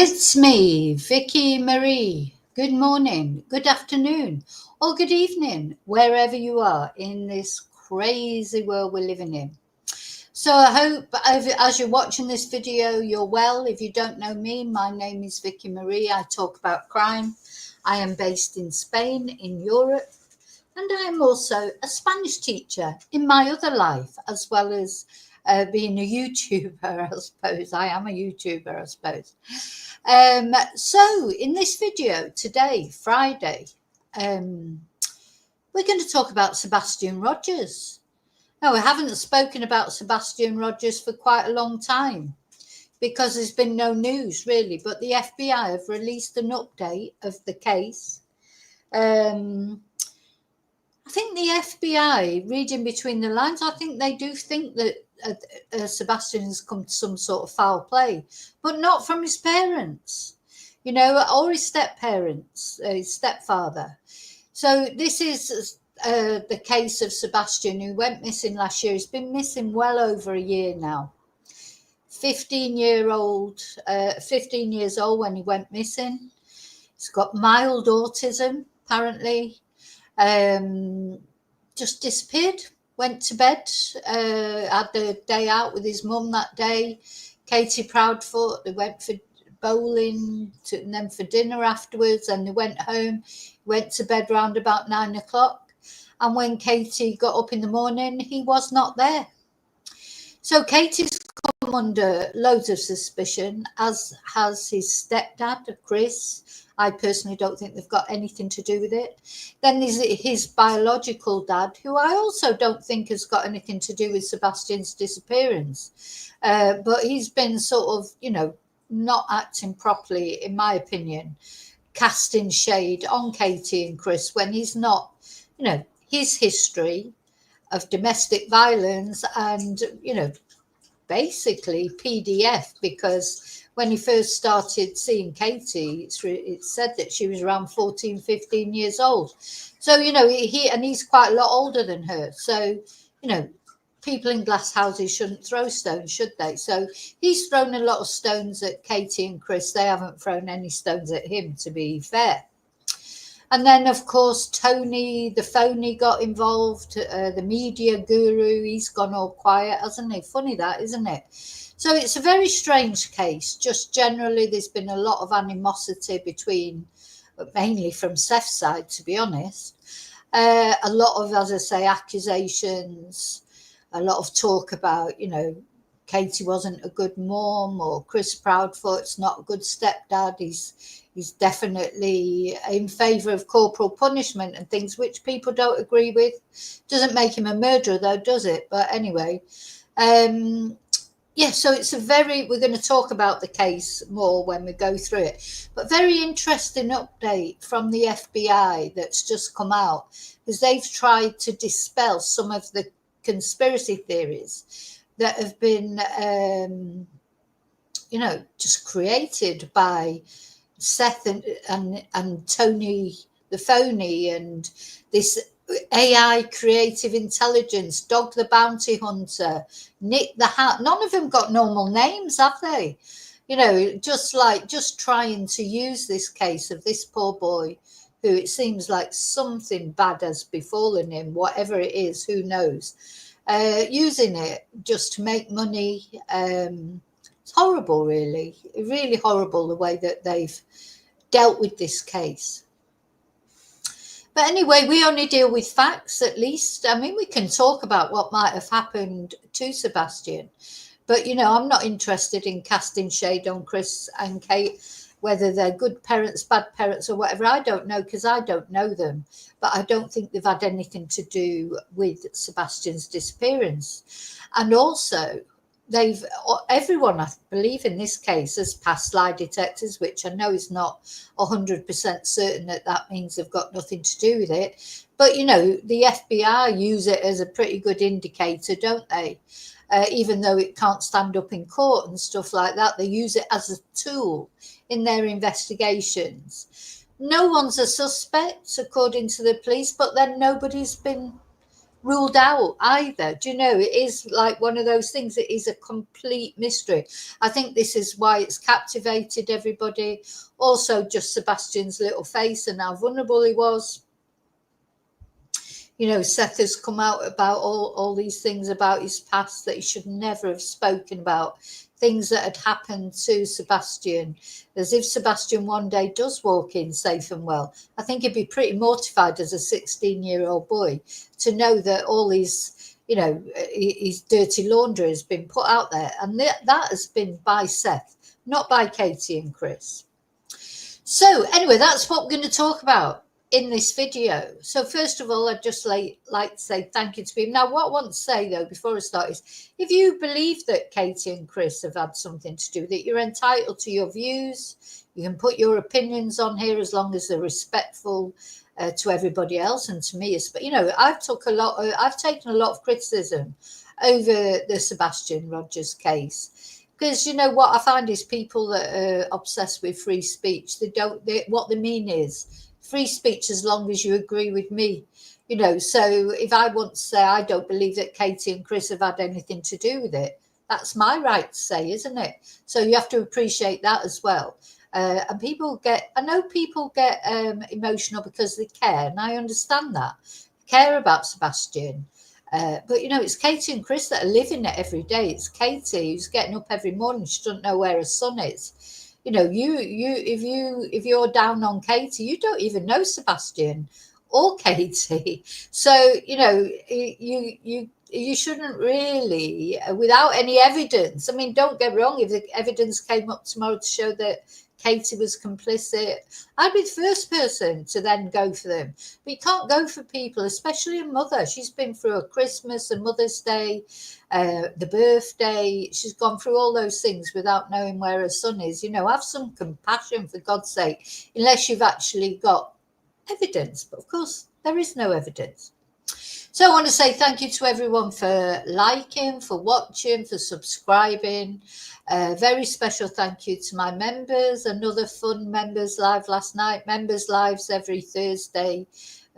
It's me, Vicky Marie. Good morning, good afternoon, or good evening, wherever you are in this crazy world we're living in. So I hope as you're watching this video, you're well. If you don't know me, my name is Vicky Marie. I talk about crime. I am based in Spain, in Europe, and I am also a Spanish teacher in my other life, as well as being a YouTuber, I suppose. I am a YouTuber, I suppose. So in this video today, Friday, we're going to talk about Sebastian Rogers. Now, we haven't spoken about Sebastian Rogers for quite a long time because there's been no news really, but the FBI have released an update of the case. I think the FBI, reading between the lines, I think they do think that Sebastian has come to some sort of foul play, but not from his parents, or his step-parents, his stepfather. So this is the case of Sebastian, who went missing last year. He's been missing well over a year now. 15 years old when he went missing. He's got mild autism, apparently. Just disappeared, went to bed, had the day out with his mum that day. Katie Proudfoot, they went for bowling and then for dinner afterwards, and they went home, went to bed round about 9 o'clock. And when Katie got up in the morning, he was not there. So Katie's come under loads of suspicion, as has his stepdad, Chris. I personally don't think they've got anything to do with it. Then there's his biological dad, who I also don't think has got anything to do with Sebastian's disappearance. But he's been sort of, not acting properly, in my opinion, casting shade on Katie and Chris when he's not, his history of domestic violence and, basically PDF, because when he first started seeing Katie, it said that she was around 14, 15 years old. So, he's quite a lot older than her. So, people in glass houses shouldn't throw stones, should they? So he's thrown a lot of stones at Katie and Chris. They haven't thrown any stones at him, to be fair. And then, of course, Tony, the phony, got involved, the media guru. He's gone all quiet, hasn't he? Funny that, isn't it? So it's a very strange case. Just generally, there's been a lot of animosity between, mainly from Seth's side, to be honest. A lot of, as I say, accusations, a lot of talk about, Katie wasn't a good mom, or Chris Proudfoot's not a good stepdad. He's definitely in favour of corporal punishment and things, which people don't agree with. Doesn't make him a murderer, though, does it? But anyway, so it's we're going to talk about the case more when we go through it. But very interesting update from the FBI that's just come out, because they've tried to dispel some of the conspiracy theories that have been, just created by Seth and Tony the phony, and this AI creative intelligence, Dog the bounty hunter, Nick the hat. None of them got normal names, have they? Just trying to use this case of this poor boy, who it seems like something bad has befallen him, whatever it is, who knows, using it just to make money. It's horrible, really horrible, the way that they've dealt with this case. But anyway, we only deal with facts, at least. I mean, we can talk about what might have happened to Sebastian, but, I'm not interested in casting shade on Chris and Kate, whether they're good parents, bad parents, or whatever. I don't know, because I don't know them, but I don't think they've had anything to do with Sebastian's disappearance. And also, everyone, I believe, in this case has passed lie detectors, which I know is not 100% certain that means they've got nothing to do with it. But, the FBI use it as a pretty good indicator, don't they? Even though it can't stand up in court and stuff like that, they use it as a tool in their investigations. No one's a suspect, according to the police, but then nobody's been ruled out either. Do you know, it is like one of those things. It is a complete mystery. I think this is why it's captivated everybody. Also, just Sebastian's little face and how vulnerable he was. You know, Seth has come out about all these things about his past that he should never have spoken about, things that had happened to Sebastian. As if Sebastian one day does walk in safe and well, I think he'd be pretty mortified as a 16-year-old boy to know that all his, you know, his dirty laundry has been put out there. And that has been by Seth, not by Katie and Chris. So anyway, that's what we're going to talk about in this video. So first of all, I'd just like to say thank you to people. Now, what I want to say, though, before I start is, if you believe that Katie and Chris have had something to do with it, you're entitled to your views. You can put your opinions on here as long as they're respectful to everybody else and to me. You know, I've taken a lot of criticism over the Sebastian Rogers case. Because you know what I find is people that are obsessed with free speech, what they mean is free speech as long as you agree with me. You know, so if I want to say I don't believe that Katie and Chris have had anything to do with it, that's my right to say, isn't it? So you have to appreciate that as well. And I know people get emotional because they care, and I understand that. Care about Sebastian. But, you know, it's Katie and Chris that are living it every day. It's Katie who's getting up every morning. She doesn't know where her son is. You know, if you're down on Katie, you don't even know Sebastian or Katie. So, you know, you shouldn't really, without any evidence. I mean, don't get me wrong, if the evidence came up tomorrow to show that Katie was complicit, I'd be the first person to then go for them. But you can't go for people, especially a mother. She's been through a Christmas, a Mother's Day, the birthday. She's gone through all those things without knowing where her son is. You know, have some compassion, for God's sake, unless you've actually got evidence. But of course, there is no evidence. So I want to say thank you to everyone for liking, for watching, for subscribing. Very special thank you to my members. Another fun members live last night. Members lives every Thursday.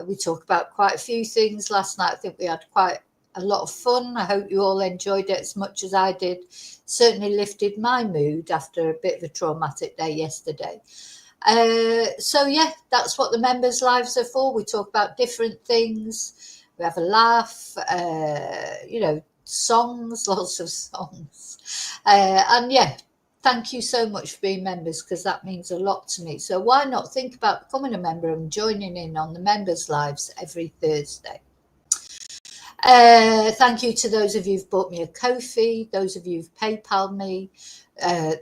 We talk about quite a few things last night. I think we had quite a lot of fun. I hope you all enjoyed it as much as I did. Certainly lifted my mood after a bit of a traumatic day yesterday. So yeah, that's what the members lives are for. We talk about different things. We have a laugh, you know, songs, lots of songs. And yeah, thank you so much for being members, because that means a lot to me. So why not think about becoming a member and joining in on the members' lives every Thursday. Thank you to those of you who've bought me a Ko-fi, those of you who've PayPal me,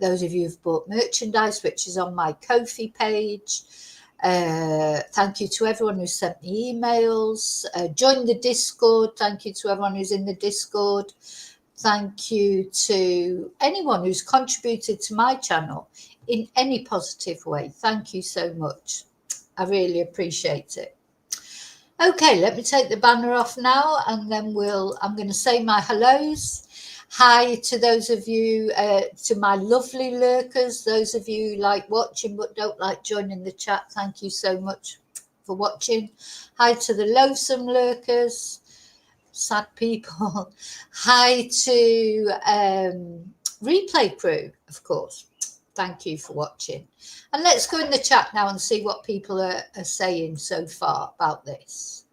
those of you who've bought merchandise, which is on my Ko-fi page. Thank you to everyone who sent me emails. Join the Discord. Thank you to everyone who's in the Discord. Thank you to anyone who's contributed to my channel in any positive way. Thank you so much. I really appreciate it. Okay, let me take the banner off now, and then I'm going to say my hellos. Hi to those of you, to my lovely lurkers, those of you who like watching but don't like joining the chat. Thank you so much for watching. Hi to the loathsome lurkers, sad people. Hi to replay crew, of course. Thank you for watching. And let's go in the chat now and see what people are saying so far about this.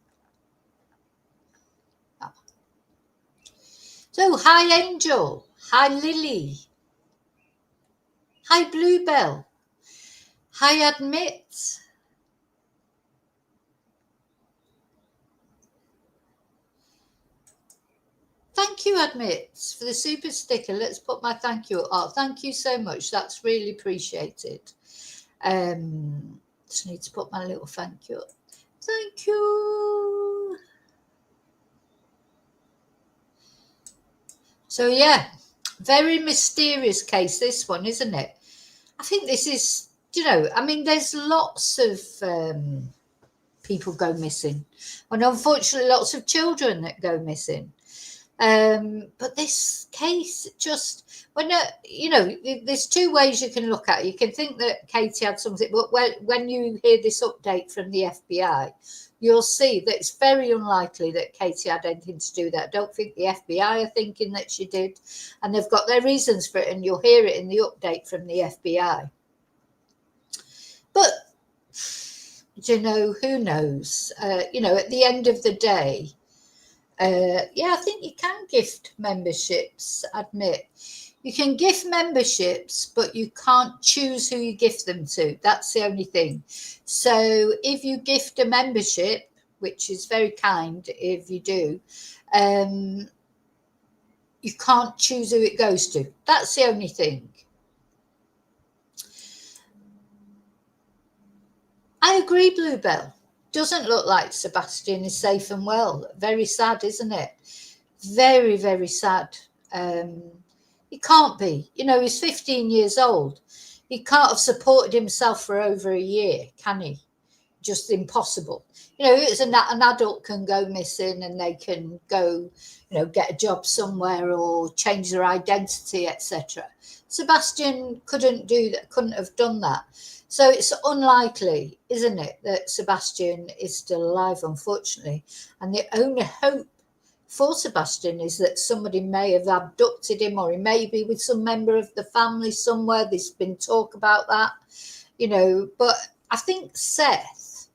So, hi Angel, hi Lily, hi Bluebell, hi Admit. Thank you, Admit, for the super sticker. Let's put my thank you. Oh, thank you so much. That's really appreciated. Just need to put my little thank you. Thank you. So yeah, very mysterious case, this one, isn't it? I think this is, you know, I mean, there's lots of people go missing, and unfortunately lots of children that go missing. But this case just, when you know, there's two ways you can look at it. You can think that Katie had something, but when you hear this update from the FBI, you'll see that it's very unlikely that Katie had anything to do with that. I don't think the FBI are thinking that she did, and they've got their reasons for it, and you'll hear it in the update from the FBI. But, you know, who knows? You know, at the end of the day, yeah, I think you can gift memberships, admit. You can gift memberships, but you can't choose who you gift them to. That's the only thing. So if you gift a membership, which is very kind if you do, you can't choose who it goes to. That's the only thing. I agree, Bluebell. Doesn't look like Sebastian is safe and well. Very sad, isn't it? Very, very sad. He can't be. You know, he's 15 years old. He can't have supported himself for over a year, can he? Just impossible. You know, it's an adult can go missing and they can go, you know, get a job somewhere or change their identity, etc. Sebastian couldn't do that, couldn't have done that. So it's unlikely, isn't it, that Sebastian is still alive, unfortunately. And the only hope for Sebastian is that somebody may have abducted him, or he may be with some member of the family somewhere. There's been talk about that, you know. But I think Seth,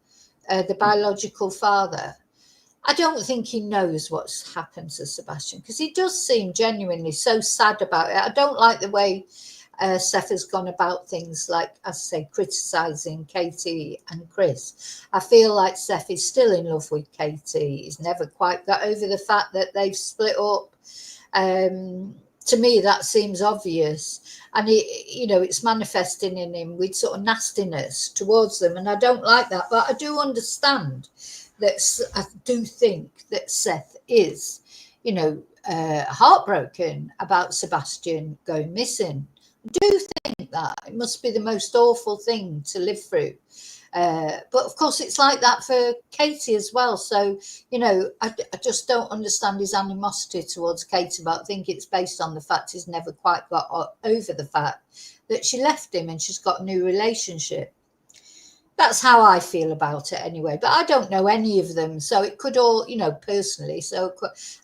the biological father, I don't think he knows what's happened to Sebastian, because he does seem genuinely so sad about it. I don't like the way Seth has gone about things, like, as I say, criticising Katie and Chris. I feel like Seth is still in love with Katie. He's never quite got over the fact that they've split up. To me, that seems obvious. And, you know, it's manifesting in him with sort of nastiness towards them. And I don't like that. But I do understand that, I do think that Seth is, you know, heartbroken about Sebastian going missing. I do think that it must be the most awful thing to live through. But of course, it's like that for Katie as well. So, you know, I just don't understand his animosity towards Katie, but I think it's based on the fact he's never quite got over the fact that she left him and she's got a new relationship. That's how I feel about it anyway. But I don't know any of them. So it could all, you know, personally. So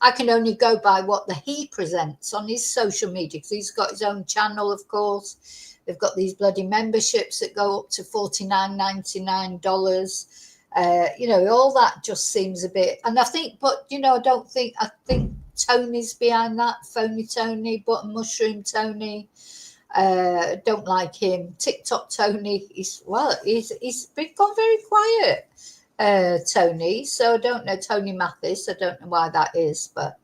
I can only go by what he presents on his social media, because he's got his own channel, of course. They've got these bloody memberships that go up to $49.99. You know, all that just seems a bit. And I think, but, you know, I think Tony's behind that. Phony Tony, Button Mushroom Tony. Don't like him. Tik-Tok Tony, he's gone very quiet, Tony. So I don't know, Tony Mathis, I don't know why that is, but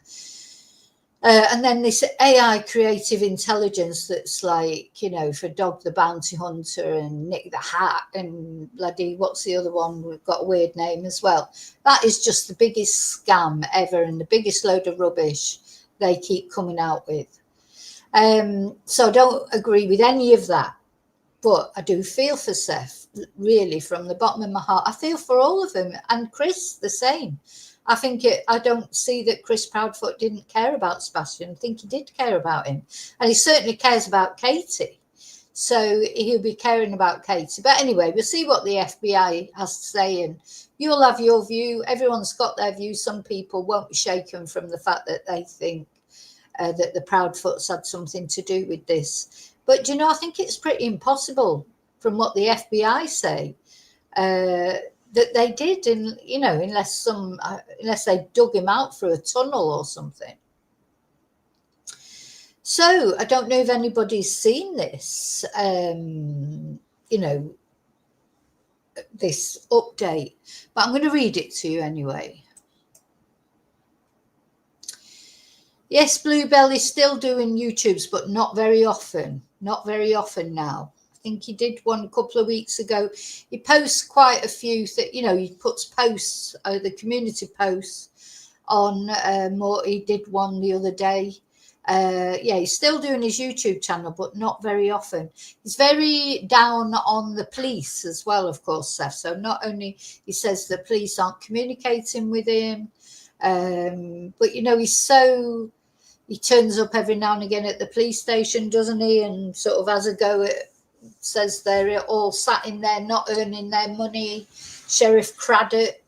and then this AI creative intelligence that's like, you know, for Dog the Bounty Hunter and Nick the Hat and bloody, what's the other one? We've got a weird name as well. That is just the biggest scam ever and the biggest load of rubbish they keep coming out with. So I don't agree with any of that, but I do feel for Seth, really, from the bottom of my heart. I feel for all of them, and Chris the same. I don't see that Chris Proudfoot didn't care about Sebastian. I think he did care about him, and he certainly cares about Katie. So he'll be caring about Katie. But anyway, we'll see what the FBI has to say, and you'll have your view. Everyone's got their view. Some people won't be shaken from the fact that they think that the Proudfoots had something to do with this. But, you know, I think it's pretty impossible from what the FBI say that they did, and, you know, unless they dug him out through a tunnel or something. So I don't know if anybody's seen this, you know, this update, but I'm going to read it to you anyway. Yes, Bluebell is still doing YouTubes, but not very often. Not very often now. I think he did one a couple of weeks ago. He posts quite a few, you know, he puts posts, the community posts on more. He did one the other day. Yeah, he's still doing his YouTube channel, but not very often. He's very down on the police as well, of course, Seth. So not only he says the police aren't communicating with him, but, you know, he turns up every now and again at the police station, doesn't he? And sort of has a go at, says they're all sat in there not earning their money. Sheriff Craddock,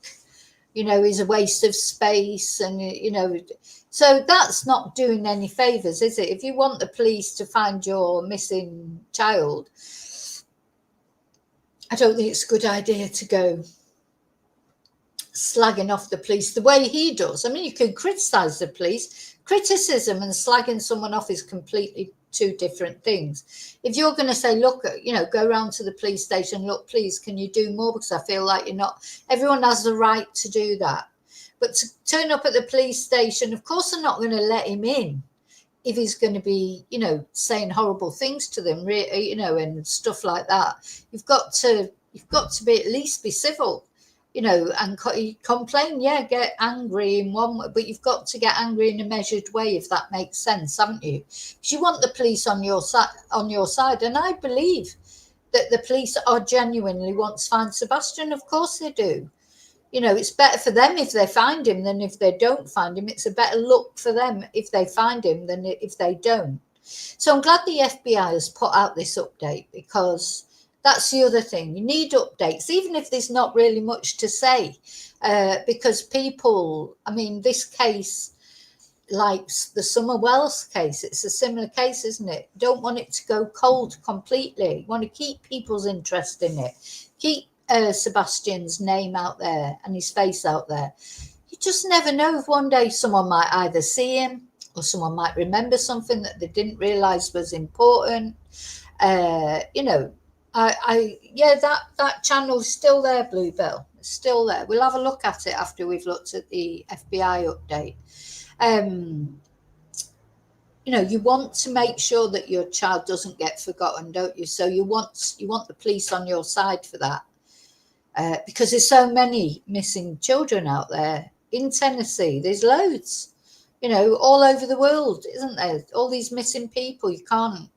is a waste of space, and so that's not doing any favors, is it? If you want the police to find your missing child, I don't think it's a good idea to go slagging off the police the way he does. I mean, you can criticize the police. Criticism and slagging someone off is completely two different things. If you're going to say, look, go around to the police station, look, please, can you do more? Because I feel like you're not, everyone has the right to do that. But to turn up at the police station, of course, they're not going to let him in if he's going to be, saying horrible things to them, and stuff like that. You've got to be at least be civil. And complain, get angry in one way, but you've got to get angry in a measured way, if that makes sense, haven't you? Because you want the police on your side, and I believe that the police are genuinely want to find Sebastian. Of course they do. It's better for them if they find him than if they don't find him. It's a better look for them if they find him than if they don't. So I'm glad the FBI has put out this update, because that's the other thing. You need updates, even if there's not really much to say, because people, this case, like the Summer Wells case, it's a similar case, isn't it? Don't want it to go cold completely. Want to keep people's interest in it. Keep Sebastian's name out there and his face out there. You just never know if one day someone might either see him, or someone might remember something that they didn't realize was important. That channel is still there, Bluebell. It's still there. We'll have a look at it after we've looked at the FBI update. You want to make sure that your child doesn't get forgotten, don't you? So you want the police on your side for that, because there's so many missing children out there in Tennessee. There's loads, all over the world, isn't there? All these missing people. You can't,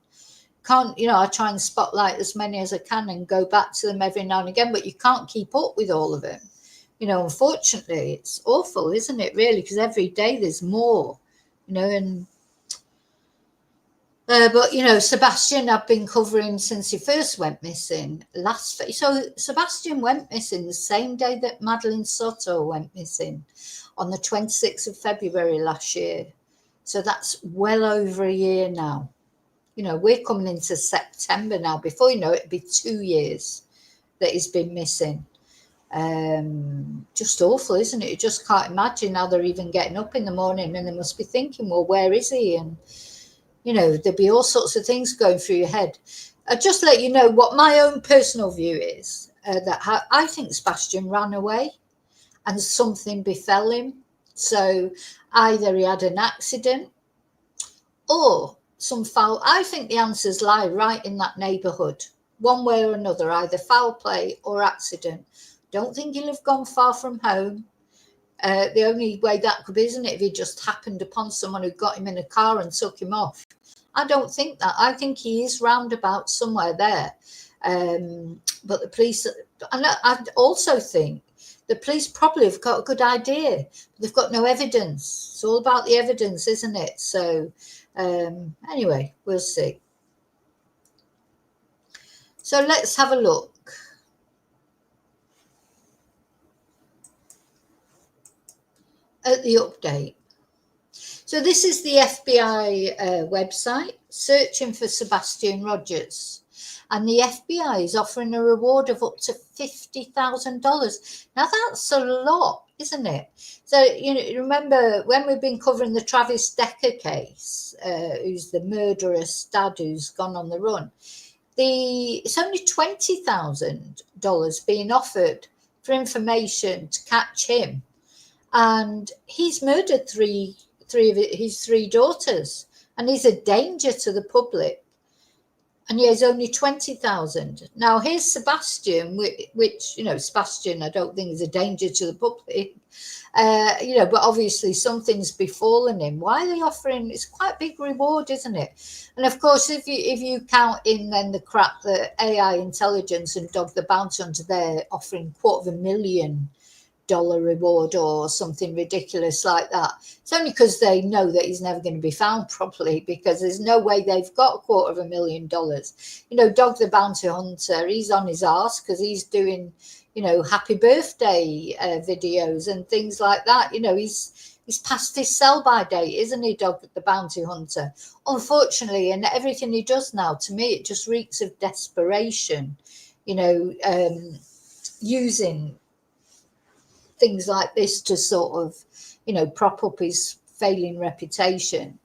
I try and spotlight as many as I can and go back to them every now and again, but you can't keep up with all of them. Unfortunately, it's awful, isn't it, really? Because every day there's more, but Sebastian I've been covering since he first went missing so Sebastian went missing the same day that Madeline Soto went missing, on the 26th of February last year. So that's well over a year now. We're coming into September now. Before you know it, it'll be 2 years that he's been missing. Just awful, isn't it? You just can't imagine how they're even getting up in the morning, and they must be thinking, well, where is he? And, there'll be all sorts of things going through your head. I'll just let you know what my own personal view is, that I think Sebastian ran away and something befell him. So either he had an accident or some foul. I think the answers lie right in that neighbourhood, one way or another, either foul play or accident. Don't think he'll have gone far from home. The only way that could be, isn't it, if he just happened upon someone who got him in a car and took him off. I don't think that. I think he is roundabout somewhere there. But the police, and I also think the police probably have got a good idea. They've got no evidence. It's all about the evidence, isn't it? So anyway, we'll see. So let's have a look. At the update. So this is the FBI website, searching for Sebastian Rogers. And the FBI is offering a reward of up to $50,000. Now that's a lot, isn't it? So, remember when we've been covering the Travis Decker case, who's the murderous dad who's gone on the run, it's only $20,000 being offered for information to catch him. And he's murdered three of his three daughters, and he's a danger to the public. And he has only 20,000. Now here's Sebastian, which Sebastian I don't think is a danger to the public, but obviously something's befallen him. Why are they offering? It's quite a big reward, isn't it? And of course, if you count in then the crap that AI intelligence and Dog the Bounty Hunter, they're offering $250,000 reward or something ridiculous like that. It's only because they know that he's never going to be found properly, because there's no way they've got $250,000. Dog the Bounty Hunter, he's on his arse because he's doing, happy birthday videos and things like that. He's past his sell-by date, isn't he, Dog the Bounty Hunter? Unfortunately, and everything he does now, to me, it just reeks of desperation, using things like this to sort of, prop up his failing reputation.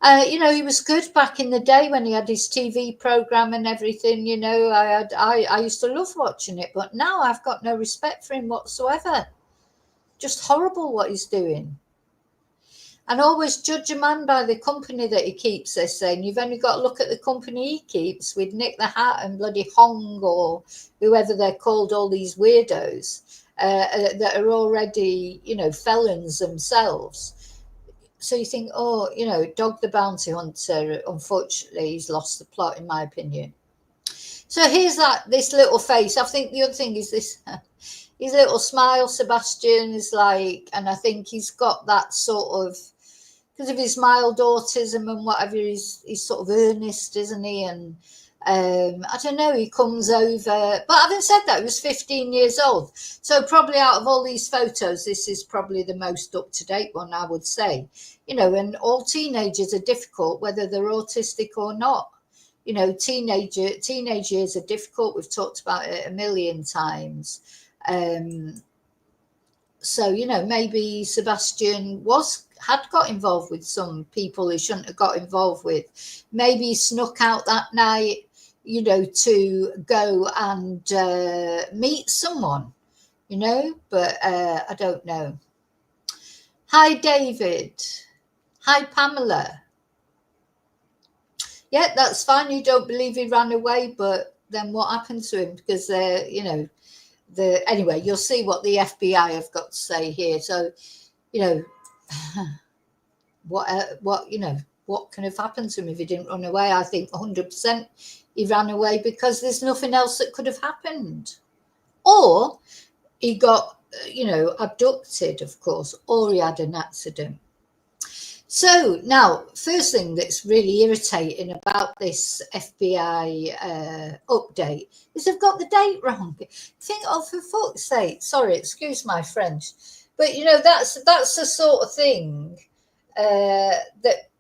He was good back in the day when he had his TV program and everything. I used to love watching it, but now I've got no respect for him whatsoever. Just horrible what he's doing. And always judge a man by the company that he keeps, they're saying. You've only got to look at the company he keeps with Nick the Hat and bloody Hong or whoever they're called, all these weirdos that are already, felons themselves. So you think, Dog the Bounty Hunter, unfortunately, he's lost the plot, in my opinion. So here's this little face. I think the other thing is this, his little smile, Sebastian, is like, and I think he's got that sort of, because of his mild autism and whatever, he's sort of earnest, isn't he? And I don't know, he comes over, but having said that, he was 15 years old. So probably out of all these photos, this is probably the most up-to-date one, I would say. And all teenagers are difficult, whether they're autistic or not. Teenage years are difficult. We've talked about it a million times. So, maybe Sebastian had got involved with some people he shouldn't have got involved with. Maybe he snuck out that night, to go and meet someone, but I don't know. Hi, David. Hi, Pamela. Yeah, that's fine. You don't believe he ran away, but then what happened to him? Because anyway, you'll see what the FBI have got to say here. So, what can have happened to him if he didn't run away? I think 100% he ran away because there's nothing else that could have happened. Or he got, abducted, of course, or he had an accident. So now, first thing that's really irritating about this FBI update is they've got the date wrong. Think, oh, for fuck's sake, sorry, excuse my French, but that's the sort of thing that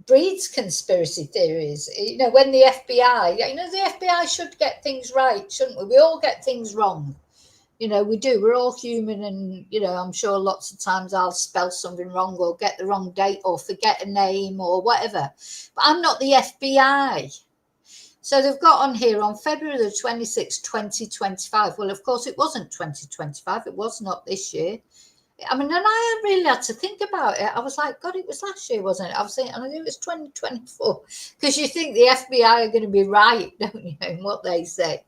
breeds conspiracy theories. When the FBI, the FBI should get things right, shouldn't we? We all get things wrong. We do. We're all human, and I'm sure lots of times I'll spell something wrong or get the wrong date or forget a name or whatever. But I'm not the FBI. So they've got on here on February the 26th, 2025. Well, of course, it wasn't 2025. It was not this year. I mean, and I really had to think about it. I was like, God, it was last year, wasn't it? I was saying, I think it was 2024. Because you think the FBI are going to be right, don't you, in what they say.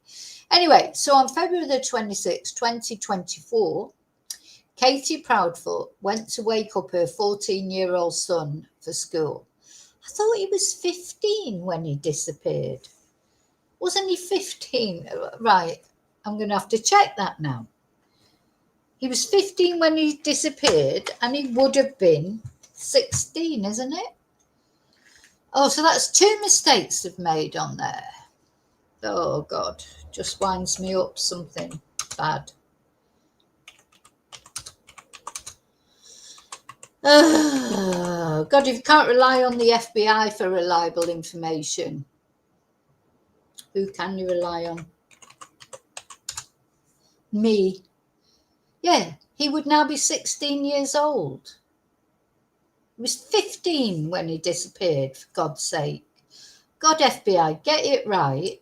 Anyway, so on February the 26th, 2024, Katie Proudfoot went to wake up her 14-year-old son for school. I thought he was 15 when he disappeared. Wasn't he 15? Right, I'm going to have to check that now. He was 15 when he disappeared, and he would have been 16, isn't it? Oh, so that's two mistakes they've made on there. Oh, God, just winds me up something bad. Oh, God, you can't rely on the FBI for reliable information. Who can you rely on? Me. Yeah, he would now be 16 years old. He was 15 when he disappeared, for God's sake. God, FBI, get it right.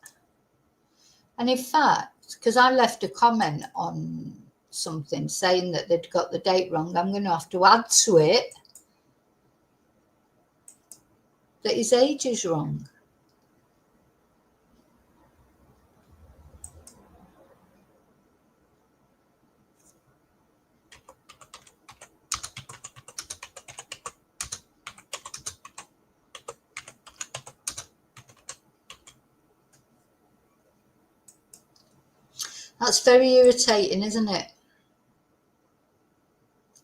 And in fact, because I left a comment on something saying that they'd got the date wrong, I'm going to have to add to it that his age is wrong. That's very irritating, isn't it?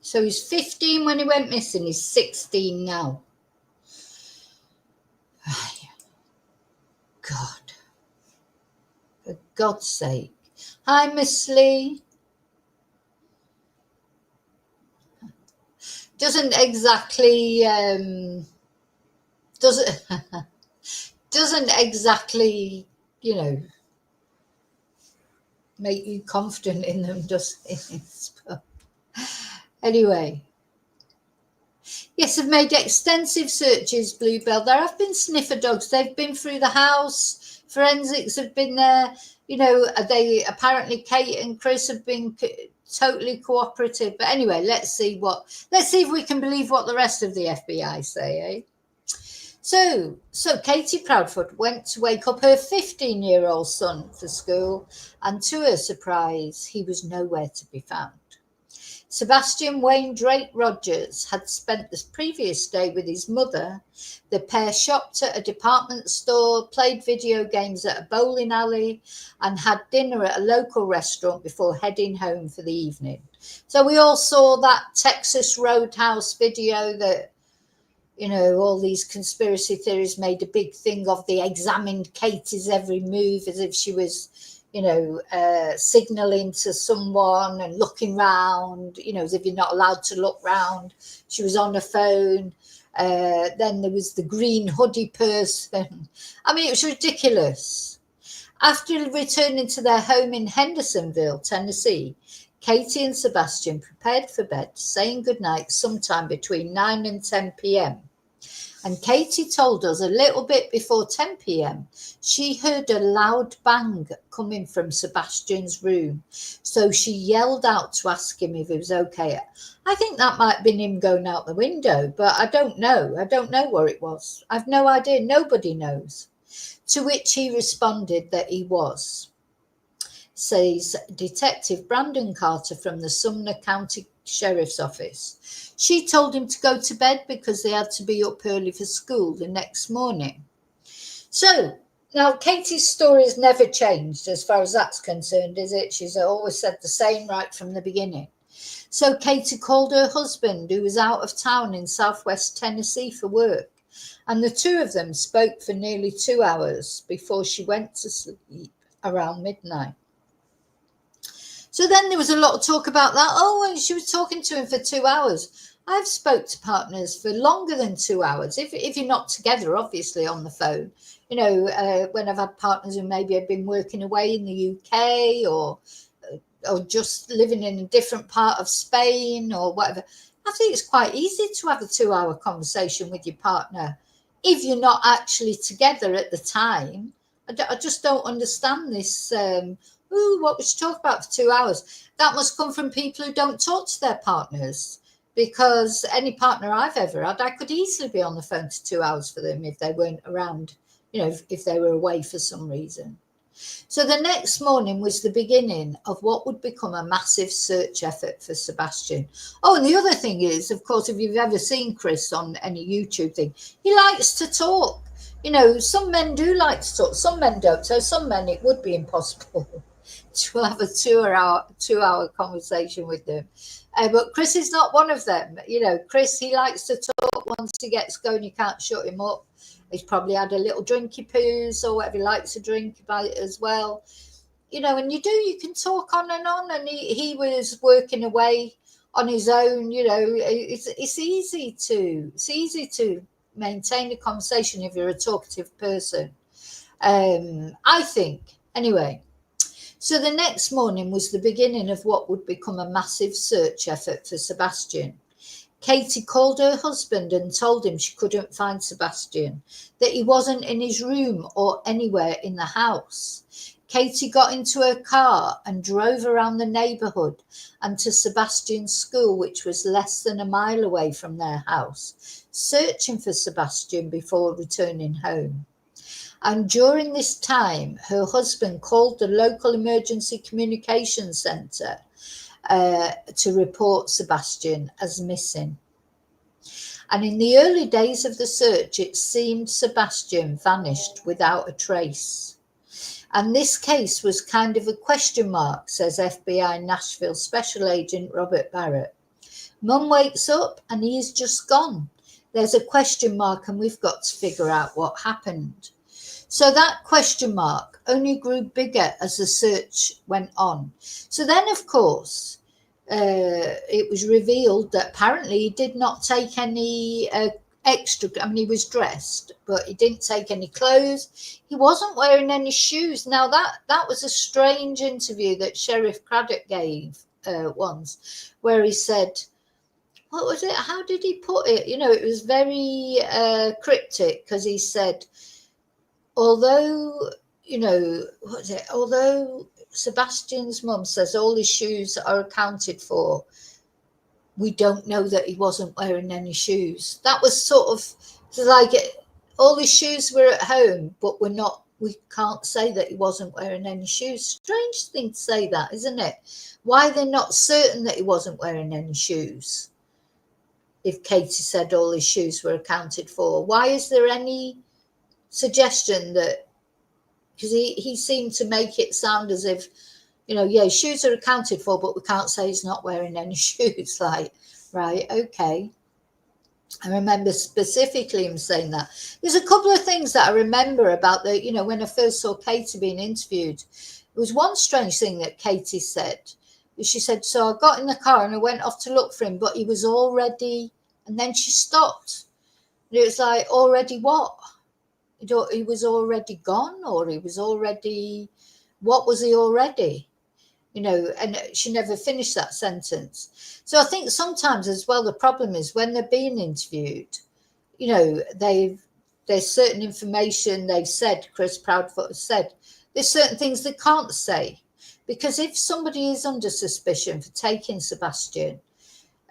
So he's 15 when he went missing. He's 16 now. God. For God's sake. Hi, Miss Lee. Doesn't exactly doesn't doesn't exactly, you know, make you confident in them, does it? But anyway, yes, I've made extensive searches, Bluebell. There have been sniffer dogs. They've been through the house. Forensics have been there. You know, they apparently Kate and Chris have been totally cooperative. But anyway, let's see if we can believe what the rest of the FBI say, eh? So Katie Proudfoot went to wake up her 15-year-old son for school, and to her surprise, he was nowhere to be found. Sebastian Wayne Drake Rogers had spent the previous day with his mother. The pair shopped at a department store, played video games at a bowling alley, and had dinner at a local restaurant before heading home for the evening. So we all saw that Texas Roadhouse video that, you know, all these conspiracy theories made a big thing of. They examined Katie's every move as if she was, you know, signaling to someone and looking round, you know, as if you're not allowed to look round. She was on her phone. Then there was the green hoodie person. I mean, it was ridiculous. After returning to their home in Hendersonville, Tennessee, Katie and Sebastian prepared for bed, saying goodnight sometime between 9 and 10 p.m. And Katie told us a little bit before 10 p.m. she heard a loud bang coming from Sebastian's room. So she yelled out to ask him if it was okay. I think that might have been him going out the window, but I don't know. I don't know where it was. I've no idea. Nobody knows. To which he responded that he was, says Detective Brandon Carter from the Sumner County Sheriff's Office. She told him to go to bed because they had to be up early for school the next morning. So now Katie's story has never changed as far as that's concerned, is it? She's always said the same right from the beginning. So Katie called her husband, who was out of town in southwest Tennessee for work, and the two of them spoke for nearly 2 hours before she went to sleep around midnight. So then there was a lot of talk about that. Oh, and she was talking to him for 2 hours. I've spoke to partners for longer than 2 hours. If you're not together, obviously, on the phone. You know, when I've had partners who maybe have been working away in the UK or just living in a different part of Spain or whatever, I think it's quite easy to have a 2-hour conversation with your partner if you're not actually together at the time. I just don't understand this. What was she talking about for 2 hours? That must come from people who don't talk to their partners, because any partner I've ever had, I could easily be on the phone for 2 hours for them if they weren't around, you know, if they were away for some reason. So the next morning was the beginning of what would become a massive search effort for Sebastian. Oh, and the other thing is, of course, if you've ever seen Chris on any YouTube thing, he likes to talk. You know, some men do like to talk, some men don't. So some men, it would be impossible to have a 2 hour conversation with them. But Chris is not one of them. You know, Chris, he likes to talk. Once he gets going, you can't shut him up. He's probably had a little drinky poos or whatever he likes to drink about it as well. You know, and you can talk on. And he was working away on his own. You know, it's easy to maintain a conversation if you're a talkative person. I think, anyway. So the next morning was the beginning of what would become a massive search effort for Sebastian. Katie called her husband and told him she couldn't find Sebastian, that he wasn't in his room or anywhere in the house. Katie got into her car and drove around the neighbourhood and to Sebastian's school, which was less than a mile away from their house, searching for Sebastian before returning home. And during this time, her husband called the local emergency communication centre to report Sebastian as missing. And in the early days of the search, it seemed Sebastian vanished without a trace. And this case was kind of a question mark, says FBI Nashville Special Agent Robert Barrett. Mum wakes up and he's just gone. There's a question mark and we've got to figure out what happened. So that question mark only grew bigger as the search went on. So then, of course, it was revealed that apparently he did not take any extra. I mean, he was dressed, but he didn't take any clothes. He wasn't wearing any shoes. Now that was a strange interview that Sheriff Craddock gave once, where he said, what was it? How did he put it? You know, it was very cryptic, because he said, although, you know, what is it? Although Sebastian's mum says all his shoes are accounted for, we don't know that he wasn't wearing any shoes. That was sort of like all his shoes were at home, but we can't say that he wasn't wearing any shoes. Strange thing to say that, isn't it? Why they're not certain that he wasn't wearing any shoes? If Katie said all his shoes were accounted for, why is there any suggestion that, because he seemed to make it sound as if, you know, yeah, shoes are accounted for, but we can't say he's not wearing any shoes. Like, right, okay. I remember specifically him saying that. There's a couple of things that I remember about the, you know, when I first saw Katie being interviewed. There was one strange thing that Katie said. She said, so I got in the car and I went off to look for him, but he was already, and then she stopped. And it was like, already what? He was already gone, or he was already, what was he already? You know, and she never finished that sentence. So I think sometimes as well, the problem is when they're being interviewed, you know, there's certain information they've said, Chris Proudfoot has said, there's certain things they can't say. Because if somebody is under suspicion for taking Sebastian,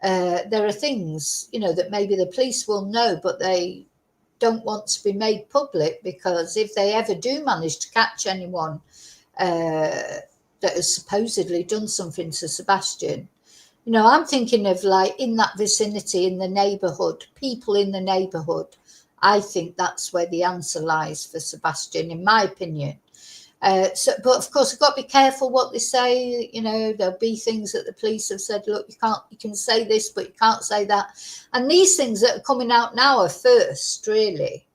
there are things, you know, that maybe the police will know, but they don't want to be made public, because if they ever do manage to catch anyone that has supposedly done something to Sebastian, you know, I'm thinking of like in that vicinity, in the neighbourhood, people in the neighbourhood. I think that's where the answer lies for Sebastian, in my opinion. But of course, I've got to be careful what they say. You know, there'll be things that the police have said, look, you can say this, but you can't say that. And these things that are coming out now are first, really.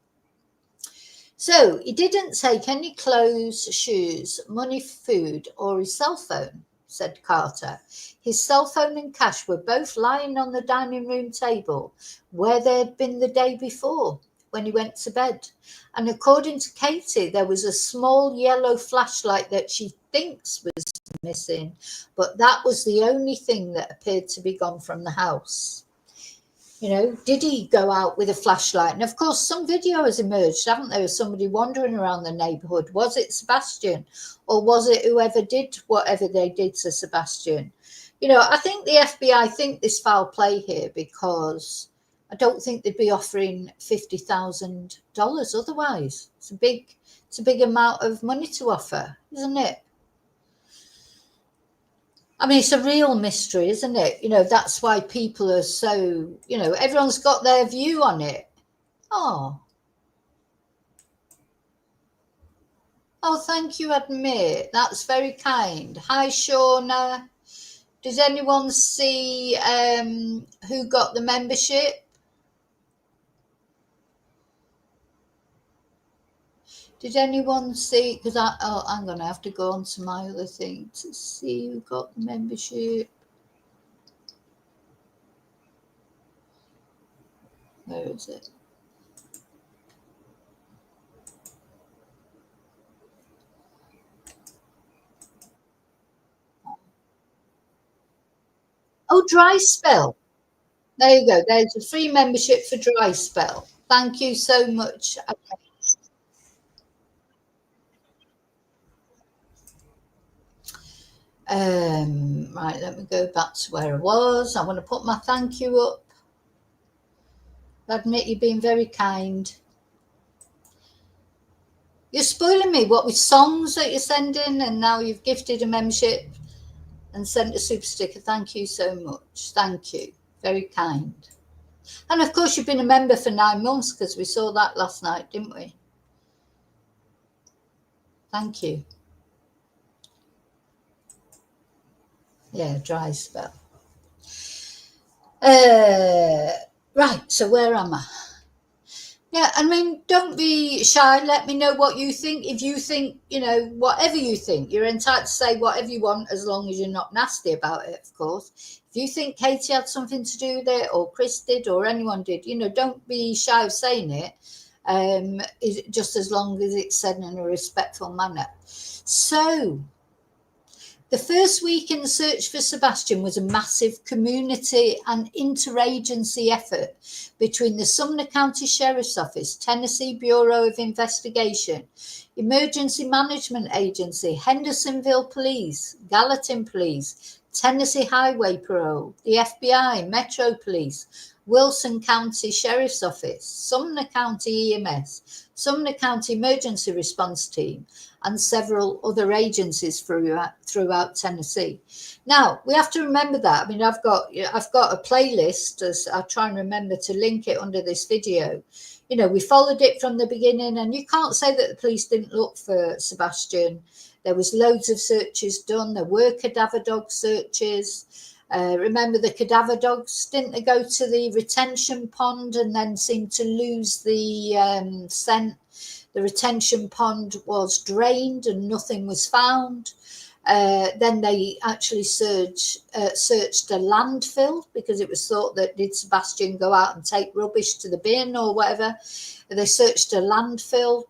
So he didn't take any clothes, shoes, money, food, or his cell phone, said Carter. His cell phone and cash were both lying on the dining room table where they'd been the day before, when he went to bed. And according to Katie, there was a small yellow flashlight that she thinks was missing, but that was the only thing that appeared to be gone from the house. You know, did he go out with a flashlight? And of course, some video has emerged, haven't there, of somebody wandering around the neighbourhood. Was it Sebastian, or was it whoever did whatever they did to Sebastian? You know, I think the FBI think this foul play here, because I don't think they'd be offering $50,000 otherwise. It's a big amount of money to offer, isn't it? I mean, it's a real mystery, isn't it? You know, that's why people are so, you know, everyone's got their view on it. Oh, thank you, Admit. That's very kind. Hi, Shauna. Does anyone see who got the membership? Did anyone see? Because I'm going to have to go on to my other thing to see who got the membership. Where is it? Oh, Dry Spell. There you go. There's a free membership for Dry Spell. Thank you so much. Right, let me go back to where I was. I want to put my thank you up. I admit you've been very kind. You're spoiling me, what with songs that you're sending, and now you've gifted a membership and sent a super sticker. Thank you so much. Thank you. Very kind. And of course, you've been a member for 9 months, because we saw that last night, didn't we? Thank you. Yeah, Dry Spell. Right, so where am I? Yeah, I mean, don't be shy. Let me know what you think. If you think, whatever you think, you're entitled to say whatever you want as long as you're not nasty about it, of course. If you think Katie had something to do with it, or Chris did, or anyone did, don't be shy of saying it, just as long as it's said in a respectful manner. So, the first week in the search for Sebastian was a massive community and interagency effort between the Sumner County Sheriff's Office, Tennessee Bureau of Investigation, Emergency Management Agency, Hendersonville Police, Gallatin Police, Tennessee Highway Patrol, the FBI, Metro Police, Wilson County Sheriff's Office, Sumner County EMS, Sumner County Emergency Response Team, and several other agencies throughout Tennessee. Now, we have to remember that. I mean, I've got a playlist, as I try and remember to link it under this video. We followed it from the beginning, and you can't say that the police didn't look for Sebastian. There was loads of searches done. There were cadaver dog searches. Remember the cadaver dogs, didn't they go to the retention pond and then seem to lose the scent? The retention pond was drained and nothing was found. Then they actually searched a landfill because it was thought that did Sebastian go out and take rubbish to the bin or whatever. They searched a landfill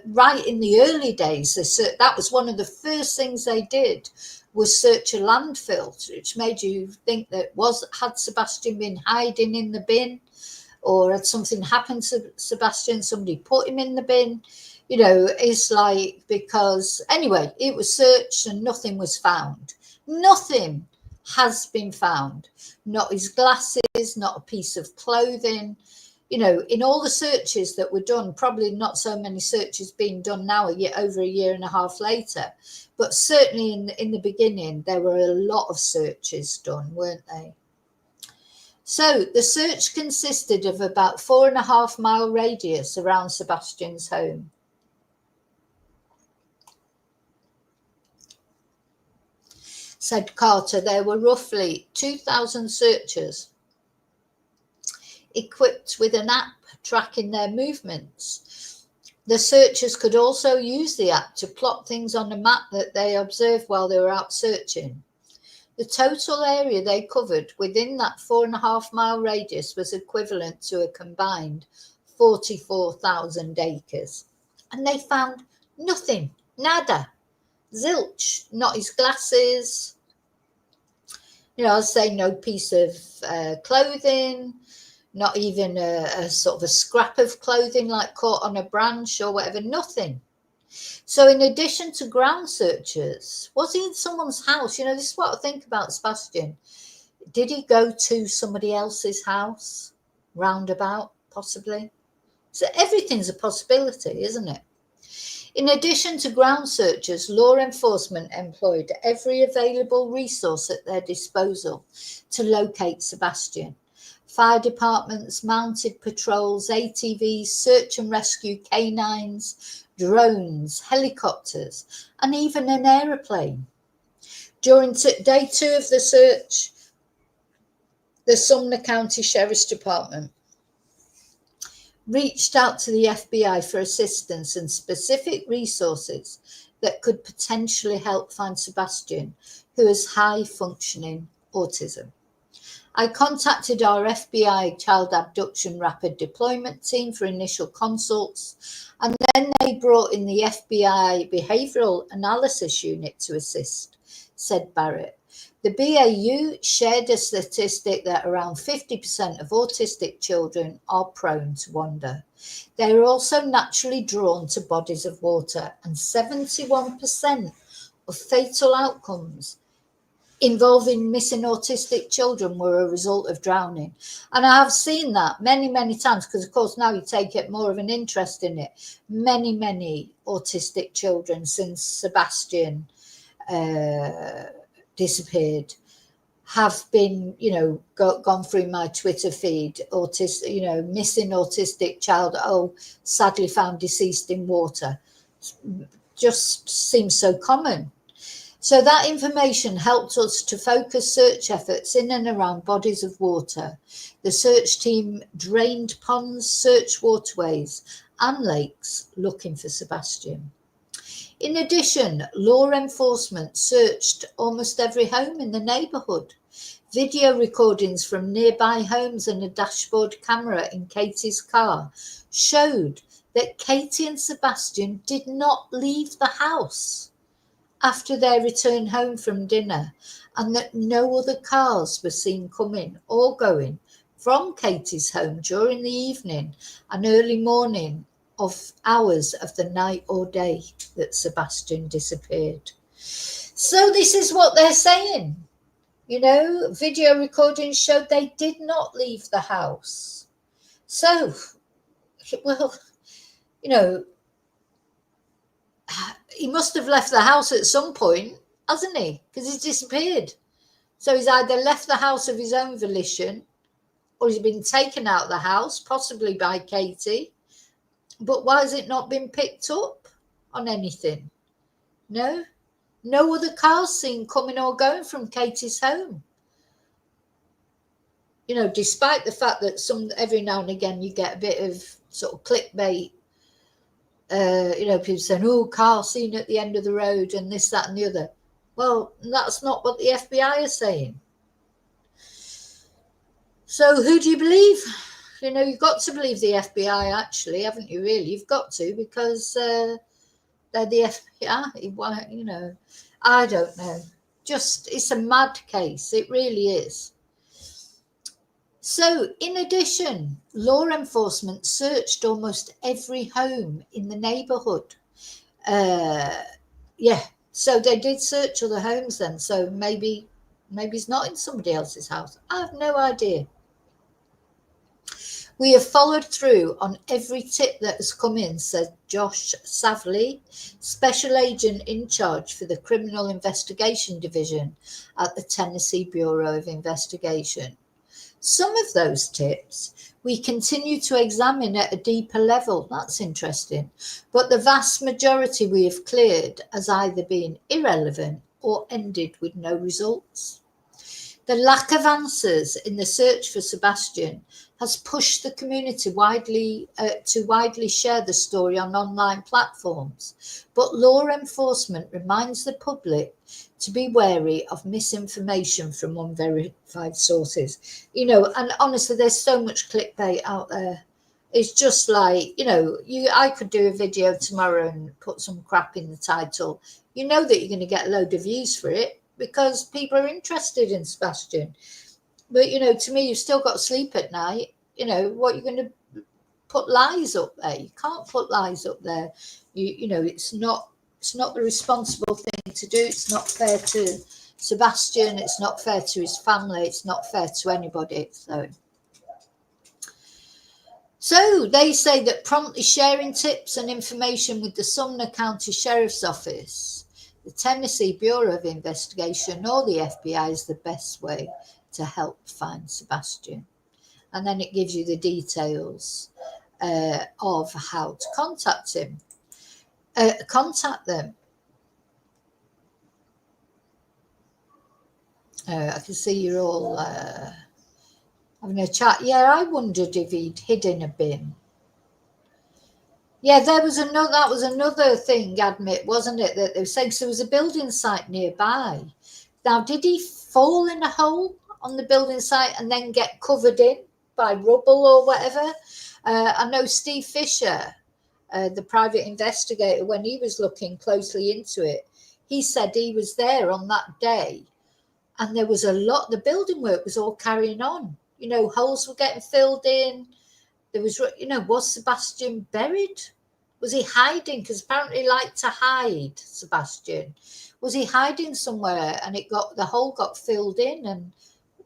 right in the early days. That was one of the first things they did, was search a landfill, which made you think that had Sebastian been hiding in the bin, or had something happened to Sebastian, somebody put him in the bin. It's like, because anyway, it was searched and nothing was found. Nothing has been found. Not his glasses, not a piece of clothing. In all the searches that were done, probably not so many searches being done now, over a year and a half later, but certainly in the beginning, there were a lot of searches done, weren't they? So the search consisted of about 4.5 mile radius around Sebastian's home. Said Carter, there were roughly 2,000 searchers equipped with an app tracking their movements. The searchers could also use the app to plot things on a map that they observed while they were out searching. The total area they covered within that 4.5 mile radius was equivalent to a combined 44,000 acres. And they found nothing, nada, zilch, not his glasses. I'll say no piece of clothing, not even a sort of a scrap of clothing like caught on a branch or whatever, nothing. So in addition to ground searches, was he in someone's house? This is what I think about Sebastian. Did he go to somebody else's house? Roundabout, possibly. So everything's a possibility, isn't it? In addition to ground searches, law enforcement employed every available resource at their disposal to locate Sebastian. Fire departments, mounted patrols, ATVs, search and rescue canines, drones, helicopters, and even an aeroplane. During day 2 of the search, the Sumner County Sheriff's Department reached out to the FBI for assistance and specific resources that could potentially help find Sebastian, who has high-functioning autism. I contacted our FBI Child Abduction Rapid Deployment Team for initial consults, and then they brought in the FBI Behavioral Analysis Unit to assist, said Barrett. The BAU shared a statistic that around 50% of autistic children are prone to wander. They are also naturally drawn to bodies of water, and 71% of fatal outcomes involving missing autistic children were a result of drowning. And I have seen that many, many times, because of course now you take it more of an interest in it. Many, many autistic children since Sebastian disappeared have been, gone through my Twitter feed, missing autistic child, sadly found deceased in water. Just seems so common. So that information helped us to focus search efforts in and around bodies of water. The search team drained ponds, searched waterways and lakes looking for Sebastian. In addition, law enforcement searched almost every home in the neighbourhood. Video recordings from nearby homes and a dashboard camera in Katie's car showed that Katie and Sebastian did not leave the house after their return home from dinner, and that no other cars were seen coming or going from Katie's home during the evening and early morning of hours of the night or day that Sebastian disappeared. So this is what they're saying. You know, video recordings showed they did not leave the house. So, well, you know, he must have left the house at some point, hasn't he? Because he's disappeared. So he's either left the house of his own volition or he's been taken out of the house, possibly by Katie. But why has it not been picked up on anything? No other cars seen coming or going from Katie's home. You know, despite the fact that every now and again you get a bit of sort of clickbait. You know, people saying, "Oh, car seen at the end of the road," and this, that, and the other. Well, that's not what the FBI are saying. So who do you believe? You know, you've got to believe the FBI, actually, haven't you? Really, you've got to, because they're the FBI. Why? You know, I don't know. Just, it's a mad case. It really is. So, in addition, law enforcement searched almost every home in the neighbourhood. So they did search other homes then. So maybe it's not in somebody else's house. I have no idea. We have followed through on every tip that has come in, said Josh Savley, Special Agent in charge for the Criminal Investigation Division at the Tennessee Bureau of Investigation. Some of those tips we continue to examine at a deeper level. That's interesting. But the vast majority we have cleared as either being irrelevant or ended with no results. The lack of answers in the search for Sebastian has pushed the community to widely share the story on online platforms. But law enforcement reminds the public to be wary of misinformation from unverified sources. You know, and honestly, there's so much clickbait out there. It's just like, you know, I could do a video tomorrow and put some crap in the title. You know that you're going to get a load of views for it because people are interested in Sebastian. But, you know, to me, you've still got to sleep at night. You know, what you're going to put lies up there. You can't put lies up there. You know, it's not the responsible thing to do. It's not fair to Sebastian. It's not fair to his family. It's not fair to anybody. So they say that promptly sharing tips and information with the Sumner County Sheriff's Office, the Tennessee Bureau of Investigation, or the FBI is the best way to help find Sebastian. And then it gives you the details of how to contact him. Contact them. I can see you're all having a chat. Yeah, I wondered if he'd hid in a bin. Yeah, that was another thing, admit, wasn't it? That they were saying, so there was a building site nearby. Now, did he fall in a hole on the building site and then get covered in by rubble or whatever? I know Steve Fisher, the private investigator, when he was looking closely into it, he said he was there on that day and there was the building work was all carrying on. You know, holes were getting filled in. There was, you know, was Sebastian buried? Was he hiding? Because apparently he liked to hide, Sebastian. Was he hiding somewhere and the hole got filled in? And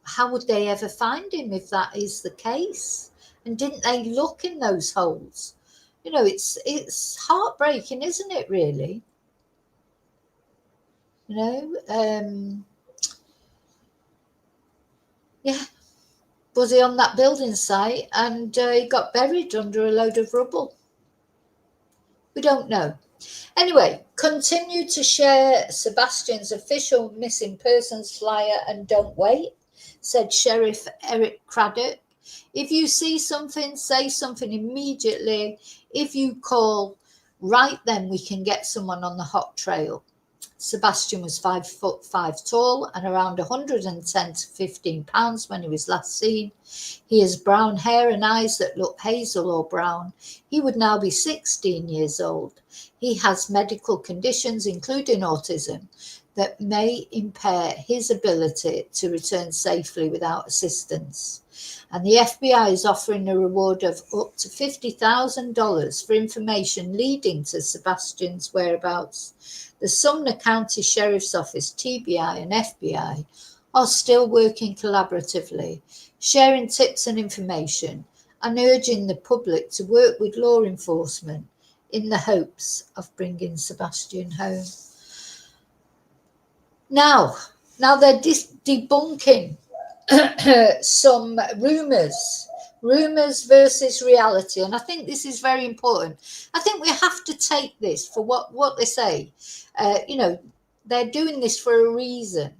how would they ever find him if that is the case? And didn't they look in those holes? You know, it's heartbreaking, isn't it, really? You know, yeah. Was he on that building site and he got buried under a load of rubble? We don't know. Anyway, continue to share Sebastian's official missing persons flyer and don't wait, said Sheriff Eric Craddock. If you see something, say something immediately. If you call, right then we can get someone on the hot trail. Sebastian was 5'5" tall and around 110 to 15 pounds when he was last seen. He has brown hair and eyes that look hazel or brown. He would now be 16 years old. He has medical conditions, including autism, that may impair his ability to return safely without assistance. And the FBI is offering a reward of up to $50,000 for information leading to Sebastian's whereabouts. The Sumner County Sheriff's Office, TBI, and FBI are still working collaboratively, sharing tips and information, and urging the public to work with law enforcement in the hopes of bringing Sebastian home. Now they're debunking some rumors versus reality, and I think this is very important. I think we have to take this for what they say. They're doing this for a reason,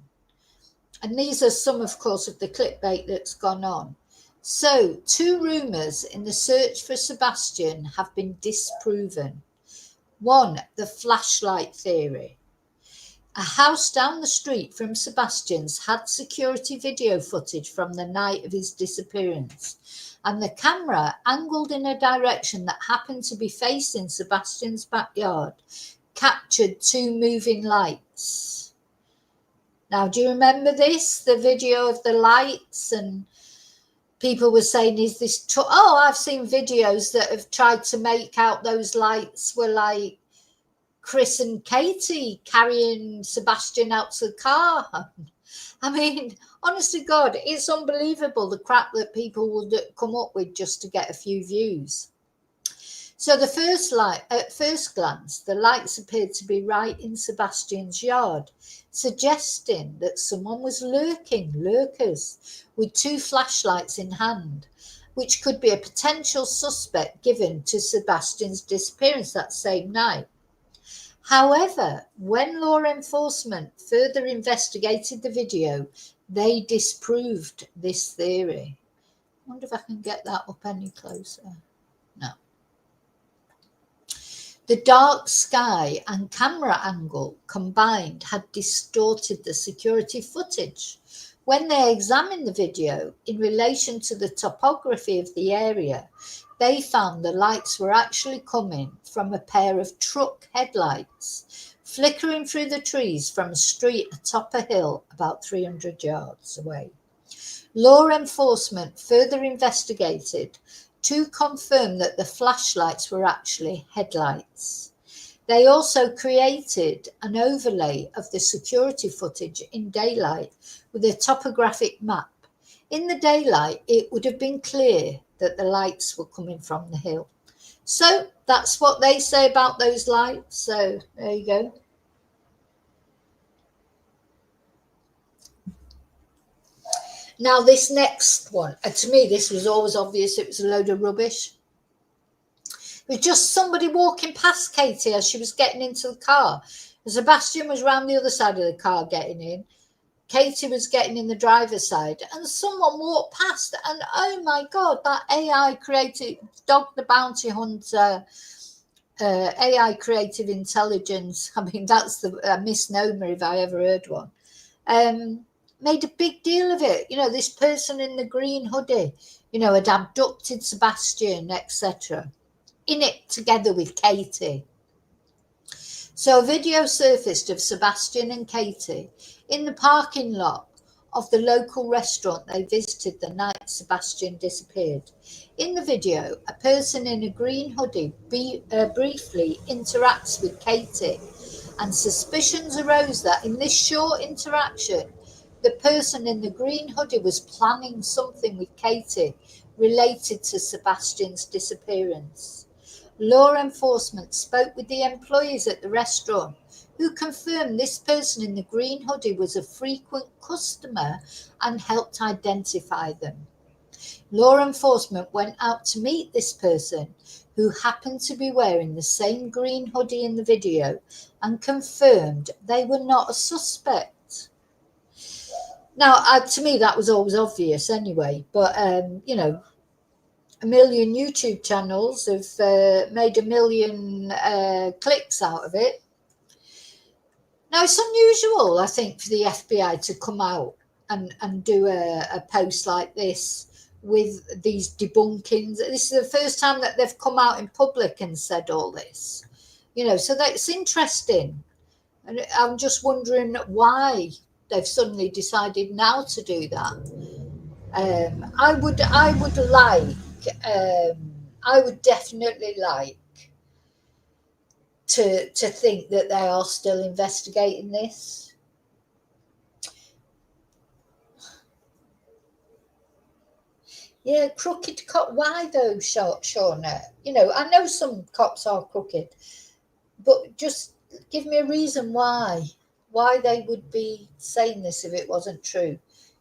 and these are some, of course, of the clickbait that's gone on. So 2 rumors in the search for Sebastian have been disproven. 1, the flashlight theory. A house down the street from Sebastian's had security video footage from the night of his disappearance, and the camera, angled in a direction that happened to be facing Sebastian's backyard, captured 2 moving lights. Now, do you remember this? The video of the lights, and people were saying, is this... I've seen videos that have tried to make out those lights were like Chris and Katie carrying Sebastian out to the car. I mean, honest to God, it's unbelievable the crap that people will come up with just to get a few views. So at first glance, the lights appeared to be right in Sebastian's yard, suggesting that someone was lurkers with 2 flashlights in hand, which could be a potential suspect given to Sebastian's disappearance that same night. However, when law enforcement further investigated the video, they disproved this theory. I wonder if I can get that up any closer. No. The dark sky and camera angle combined had distorted the security footage. When they examined the video in relation to the topography of the area, they found the lights were actually coming from a pair of truck headlights, flickering through the trees from a street atop a hill about 300 yards away. Law enforcement further investigated to confirm that the flashlights were actually headlights. They also created an overlay of the security footage in daylight with a topographic map. In the daylight, it would have been clear that the lights were coming from the hill. So that's what they say about those lights. So there you go. Now this next one, to me, this was always obvious. It was a load of rubbish. It was just somebody walking past Katie as she was getting into the car. Sebastian was round the other side of the car getting in. Katie was getting in the driver's side, and someone walked past, and oh my God, that AI created Dog the Bounty Hunter, AI creative intelligence. I mean, that's a misnomer if I ever heard one. Made a big deal of it. This person in the green hoodie, had abducted Sebastian, etc. In it together with Katie. So a video surfaced of Sebastian and Katie in the parking lot of the local restaurant they visited the night Sebastian disappeared. In the video, a person in a green hoodie briefly interacts with Katie, and suspicions arose that in this short interaction, the person in the green hoodie was planning something with Katie related to Sebastian's disappearance. Law enforcement spoke with the employees at the restaurant, who confirmed this person in the green hoodie was a frequent customer and helped identify them. Law enforcement went out to meet this person who happened to be wearing the same green hoodie in the video and confirmed they were not a suspect. Now, to me, that was always obvious anyway, but, you know, a million YouTube channels have made a million clicks out of it. Now, it's unusual, I think, for the FBI to come out and do a post like this with these debunkings. This is the first time that they've come out in public and said all this, you know, so that's interesting. And I'm just wondering why they've suddenly decided now to do that. I would definitely like to think that they are still investigating this. Yeah, crooked cop. Why though, Shauna? You know, I know some cops are crooked, but just give me a reason why they would be saying this if it wasn't true.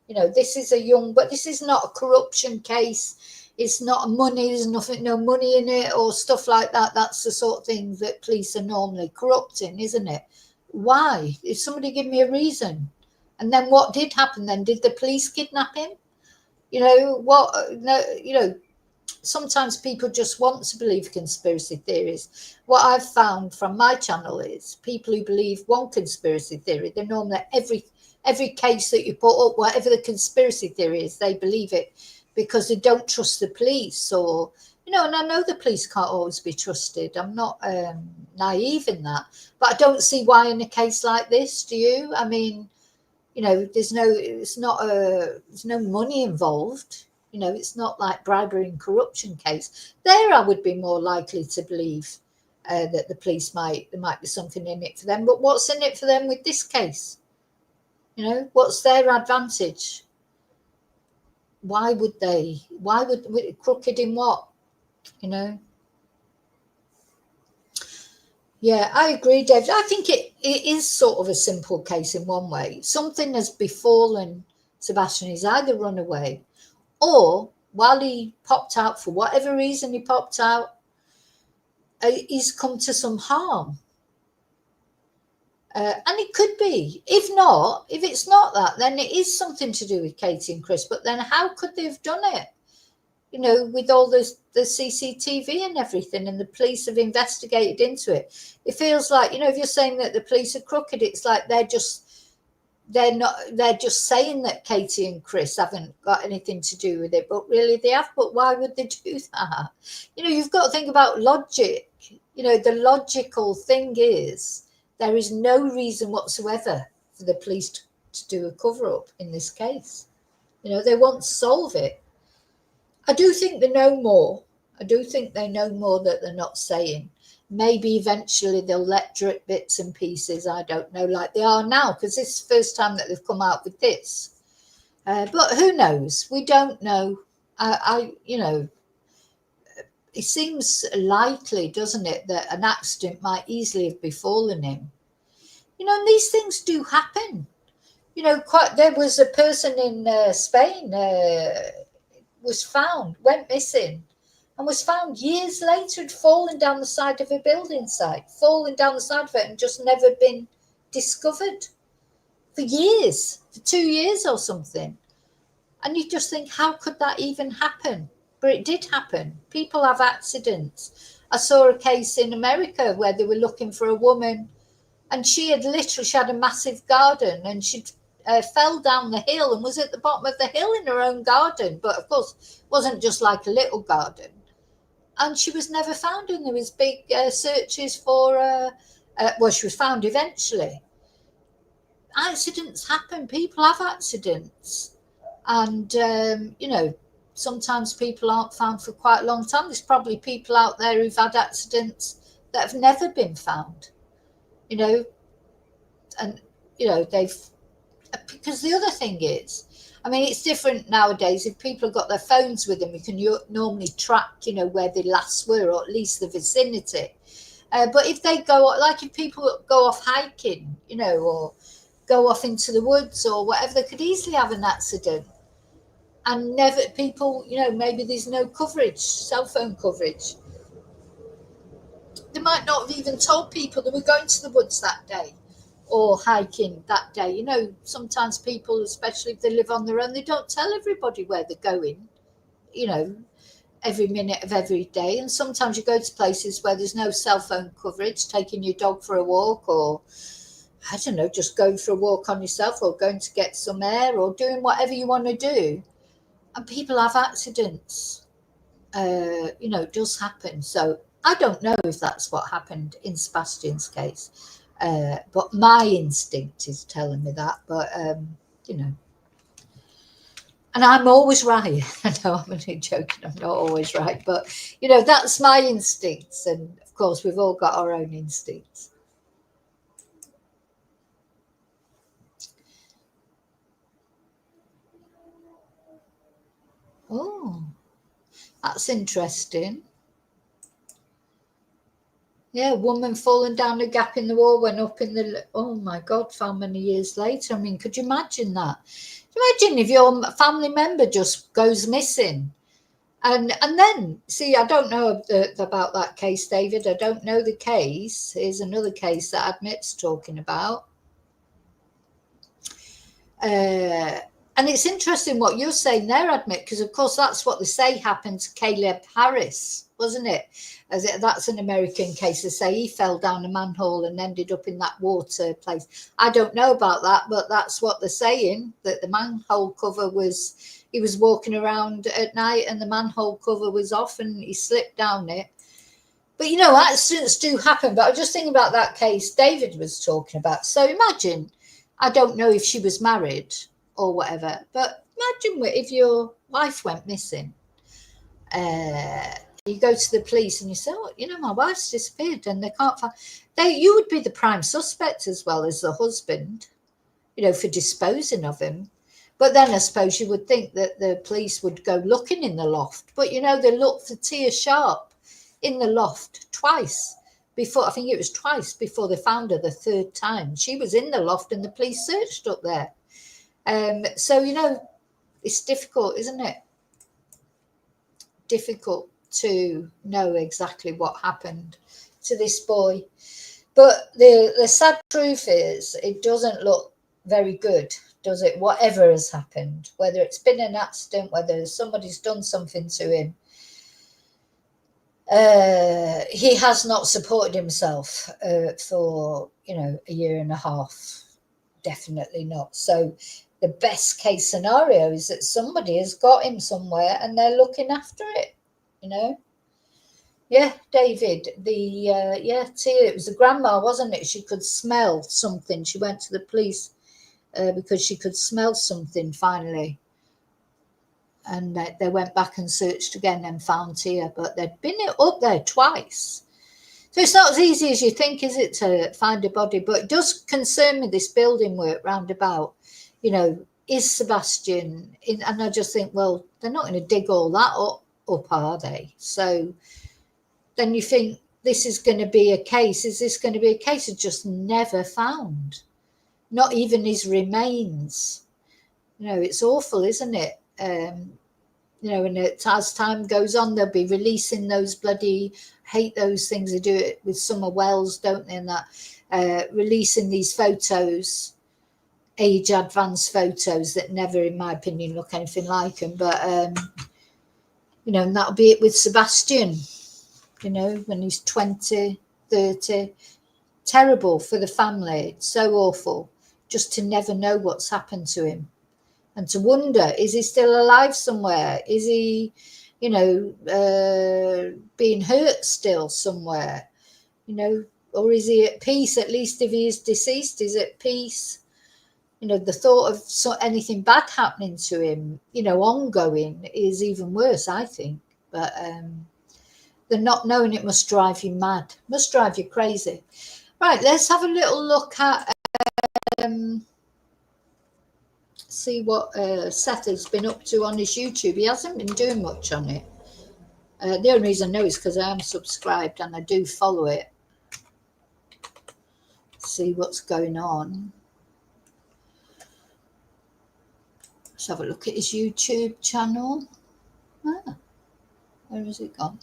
You know, this is but this is not a corruption case. It's not money. There's nothing, no money in it or stuff like that. That's the sort of thing that police are normally corrupting, isn't it? Why? If somebody give me a reason. And then what did happen then? Did the police kidnap him? You know, what? No, you know, sometimes people just want to believe conspiracy theories. What I've found from my channel is people who believe one conspiracy theory, they're normally every case that you put up, whatever the conspiracy theory is, they believe it because they don't trust the police, or, you know, and I know the police can't always be trusted. I'm not naive in that, but I don't see why in a case like this, do you? I mean, you know, there's no money involved. You know, it's not like bribery and corruption case. There I would be more likely to believe that the police there might be something in it for them. But what's in it for them with this case? You know, what's their advantage? Why would crooked in what? You know? Yeah, I agree, Dave. I think it is sort of a simple case in one way. Something has befallen Sebastian. He's either run away, or while he popped out, for whatever reason he popped out, he's come to some harm. And it could be. If it's not that, then it is something to do with Katie and Chris. But then how could they have done it? You know, with all the CCTV and everything, and the police have investigated into it. It feels like, you know, if you're saying that the police are crooked, it's like they're just saying that Katie and Chris haven't got anything to do with it, but really they have. But why would they do that? You know, you've got to think about logic. You know, the logical thing is there is no reason whatsoever for the police to do a cover-up in this case. You know, they won't solve it. I do think they know more. I do think they know more that they're not saying. Maybe eventually they'll let drip bits and pieces, I don't know, like they are now, because this is the first time that they've come out with this. But who knows? We don't know. You know, it seems likely, doesn't it, that an accident might easily have befallen him. You know, and these things do happen. You know, there was a person in Spain went missing, and was found years later, had fallen down the side of a building site, and just never been discovered for years, for 2 years or something. And you just think, how could that even happen? But it did happen. People have accidents. I saw a case in America where they were looking for a woman, and she had a massive garden, and she'd fell down the hill and was at the bottom of the hill in her own garden. But of course, it wasn't just like a little garden. And she was never found, and there was big searches for her. She was found eventually. Accidents happen. People have accidents. And, you know, sometimes people aren't found for quite a long time. There's probably people out there who've had accidents that have never been found, you know. And, you know, because the other thing is, I mean, it's different nowadays. If people have got their phones with them, you can normally track, you know, where they last were, or at least the vicinity. But if they if people go off hiking, you know, or go off into the woods or whatever, they could easily have an accident. and never people, maybe there's no coverage, cell phone coverage. They might not have even told people they were going to the woods that day or hiking that day. Sometimes people, especially if they live on their own, they don't tell everybody where they're going, every minute of every day. And sometimes you go to places where there's no cell phone coverage, taking your dog for a walk, or I don't know, just going for a walk on yourself, or going to get some air, or doing whatever you want to do. And people have accidents. It does happen. So I don't know if that's what happened in Sebastian's case, but my instinct is telling me that. But and I'm always right. I know I'm only joking. I'm not always right, but that's my instincts, and of course we've all got our own instincts. Oh, that's interesting. Yeah, woman falling down a gap in the wall, went up in the. Oh my God! Found many years later. I mean, could you imagine that? Imagine if your family member just goes missing, and then see. I don't know about that case, David. I don't know the case. Here's another case that Admit's talking about. And it's interesting what you're saying there, Admit, because of course that's what they say happened to Caleb Harris, wasn't it? That's an American case. They say he fell down a manhole and ended up in that water place. I don't know about that, but that's what they're saying, that the manhole cover he was walking around at night and the manhole cover was off and he slipped down it. But accidents do happen. But I was just thinking about that case David was talking about. So imagine, I don't know if she was married or whatever, but imagine if your wife went missing. You go to the police and you say, oh, my wife's disappeared, and they can't find. You would be the prime suspect as well as the husband, for disposing of him. But then I suppose you would think that the police would go looking in the loft. But they looked for Tia Sharp in the loft twice before. I think it was twice before they found her the third time. She was in the loft and the police searched up there. So it's difficult, isn't it? Difficult to know exactly what happened to this boy. But the sad truth is, it doesn't look very good, does it? Whatever has happened, whether it's been an accident, whether somebody's done something to him, he has not supported himself for a year and a half. Definitely not. So the best case scenario is that somebody has got him somewhere and they're looking after it. Yeah, David, Tia, it was the grandma, wasn't it? She could smell something. She went to the police because she could smell something finally. And they went back and searched again and found Tia, but they'd been up there twice. So it's not as easy as you think, is it, to find a body? But it does concern me, this building work roundabout. Is Sebastian in? And I just think, well, they're not going to dig all that up, are they? So then you think, this is going to be a case. Is this going to be a case of just never found? Not even his remains. It's awful, isn't it? And as time goes on, they'll be releasing those bloody, hate those things. They do it with Summer Wells, don't they? And that releasing these photos, age advanced photos that never, in my opinion, look anything like them. But and that'll be it with Sebastian. When he's 20, 30, terrible for the family. It's so awful just to never know what's happened to him. And to wonder, is he still alive somewhere? Is he, being hurt still somewhere? Or is he at peace? At least if he is deceased, he's at peace. The thought of anything bad happening to him, ongoing, is even worse, I think. But the not knowing, it must drive you mad, must drive you crazy. Right, let's have a little look at see what Seth has been up to on his YouTube. He hasn't been doing much on it. The only reason I know is because I am subscribed and I do follow it. See what's going on. Let's have a look at his YouTube channel. Ah, where has it gone?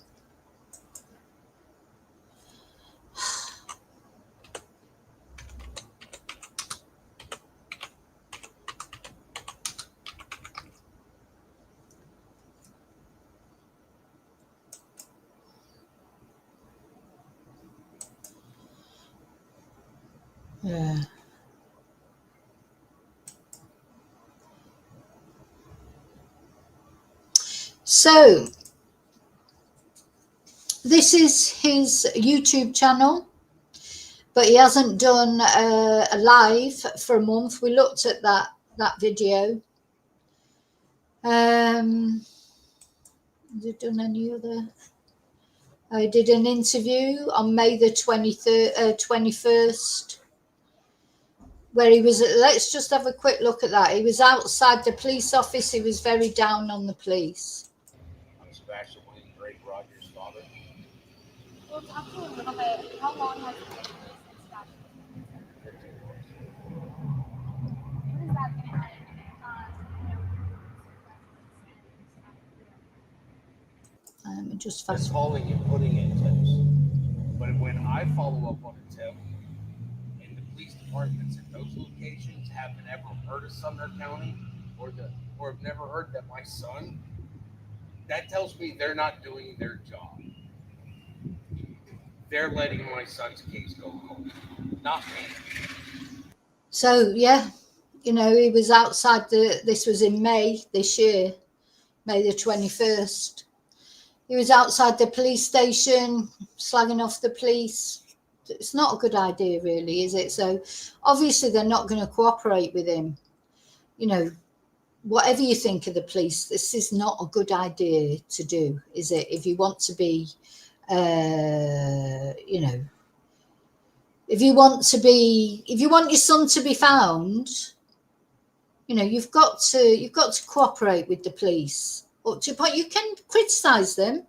Yeah. So this is his YouTube channel, but he hasn't done a live for a month. We looked at that video. Has he done any other? I did an interview on May the 21st, where he was, let's just have a quick look at that. He was outside the police office. He was very down on the police. I'm Sebastian Rogers' father. Well, talk to a little bit. How long has it been since that? 15 years. What has that been like? Just calling and putting in tips. But when I follow up on a tip, and the police departments in those locations haven't ever heard of Sumner County, or have never heard that my son, that tells me they're not doing their job. They're letting my son's case go cold, not me. So yeah, he was outside this was in May this year, May the 21st. He was outside the police station slagging off the police. It's not a good idea, really, is it? So obviously they're not going to cooperate with him. Whatever you think of the police, this is not a good idea to do, is it? If you want to be, if you want your son to be found, you've got to cooperate with the police. Up to a point, you can criticize them.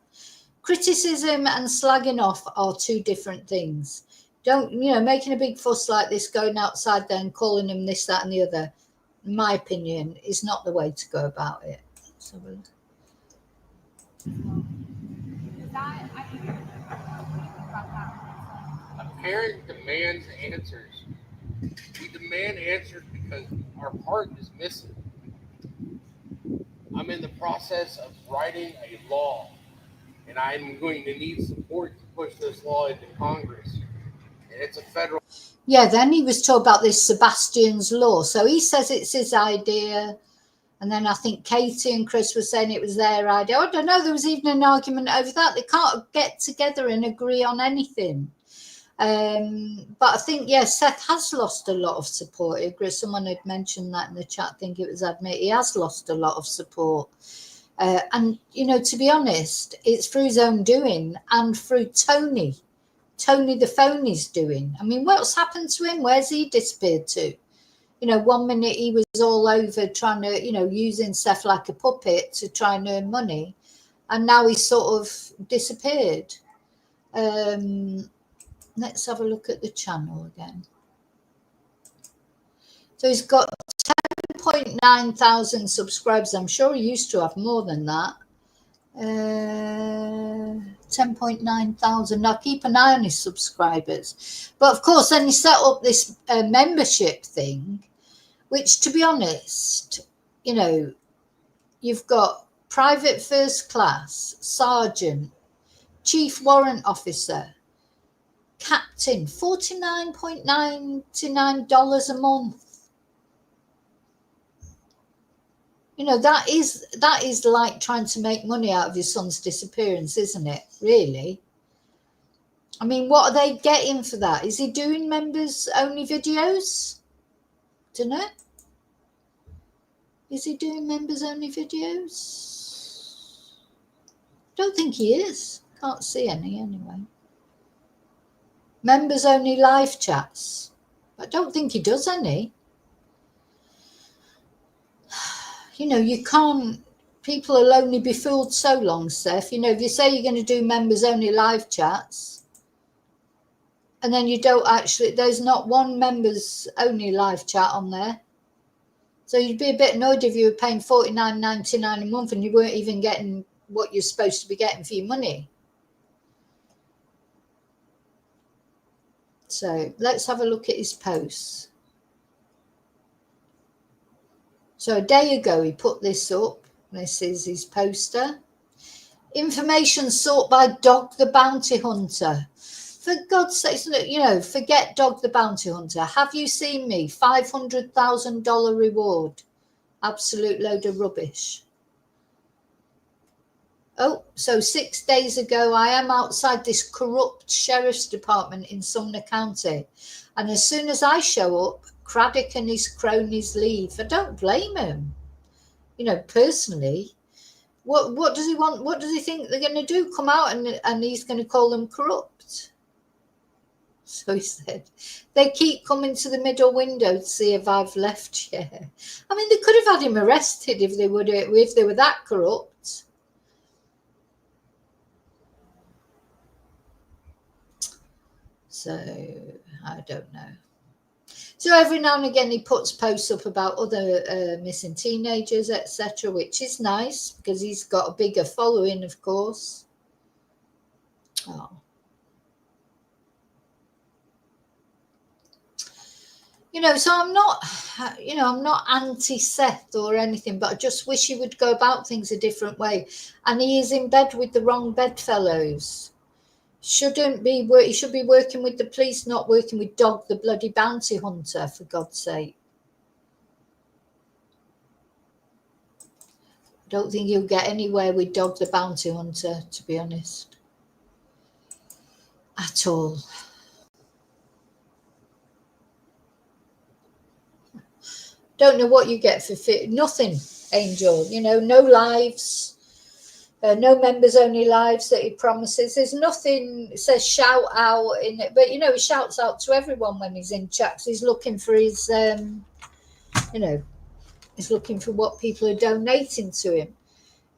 Criticism and slagging off are two different things. Don't, making a big fuss like this, going outside there and calling them this, that, and the other, in my opinion, is not the way to go about it. So A parent demands answers. We demand answers because our part is missing. I'm in the process of writing a law, and I'm going to need support to push this law into Congress. And it's a federal. Yeah, then he was talking about this Sebastian's law. So he says it's his idea. And then I think Katie and Chris were saying it was their idea. I don't know. There was even an argument over that. They can't get together and agree on anything. But I think, Seth has lost a lot of support. Someone had mentioned that in the chat. I think it was Admit. He has lost a lot of support. And, to be honest, it's through his own doing and through Tony the phony's doing. I mean, what's happened to him? Where's he disappeared to? 1 minute he was all over trying to, using Seth like a puppet to try and earn money. And now he's sort of disappeared. Let's have a look at the channel again. So he's got 10.9 thousand subscribers. I'm sure he used to have more than that. 10.9 thousand. Now keep an eye on his subscribers. But of course, then he set up this membership thing, which, to be honest, you've got private first class, sergeant, chief warrant officer, captain, $49.99 a month. That is like trying to make money out of your son's disappearance, isn't it? Really? I mean, what are they getting for that? Is he doing members only videos? Don't know. Is he doing members only videos? Don't think he is. Can't see any anyway. Members only live chats. I don't think he does any. You can't, people will only be fooled so long, Seth. If you say you're going to do members only live chats, and then you don't actually, there's not one members only live chat on there. So you'd be a bit annoyed if you were paying $49.99 a month and you weren't even getting what you're supposed to be getting for your money. So let's have a look at his posts. So a day ago he put this up. This is his poster. Information sought by Dog the Bounty Hunter. For God's sake, forget Dog the Bounty Hunter. Have you seen me? $500,000 reward. Absolute load of rubbish. Oh, so 6 days ago, I am outside this corrupt sheriff's department in Sumner County. And as soon as I show up, Craddock and his cronies leave. I don't blame him. Personally. What does he want? What does he think they're going to do? Come out and he's going to call them corrupt? So he said, they keep coming to the middle window to see if I've left yet. I mean, they could have had him arrested if they were that corrupt. So I don't know. So every now and again he puts posts up about other missing teenagers, etc., which is nice because he's got a bigger following, of course. Oh. So I'm not anti-Seth or anything, but I just wish he would go about things a different way. And he is in bed with the wrong bedfellows. He should be working with the police, not working with Dog the bloody bounty hunter, for God's sake. I don't think he'll get anywhere with Dog the bounty hunter, to be honest. At all. Don't know what you get for nothing, Angel. No lives. No members only lives that he promises. There's nothing. It says shout out in it, but he shouts out to everyone when he's in chats. He's looking for his he's looking for what people are donating to him.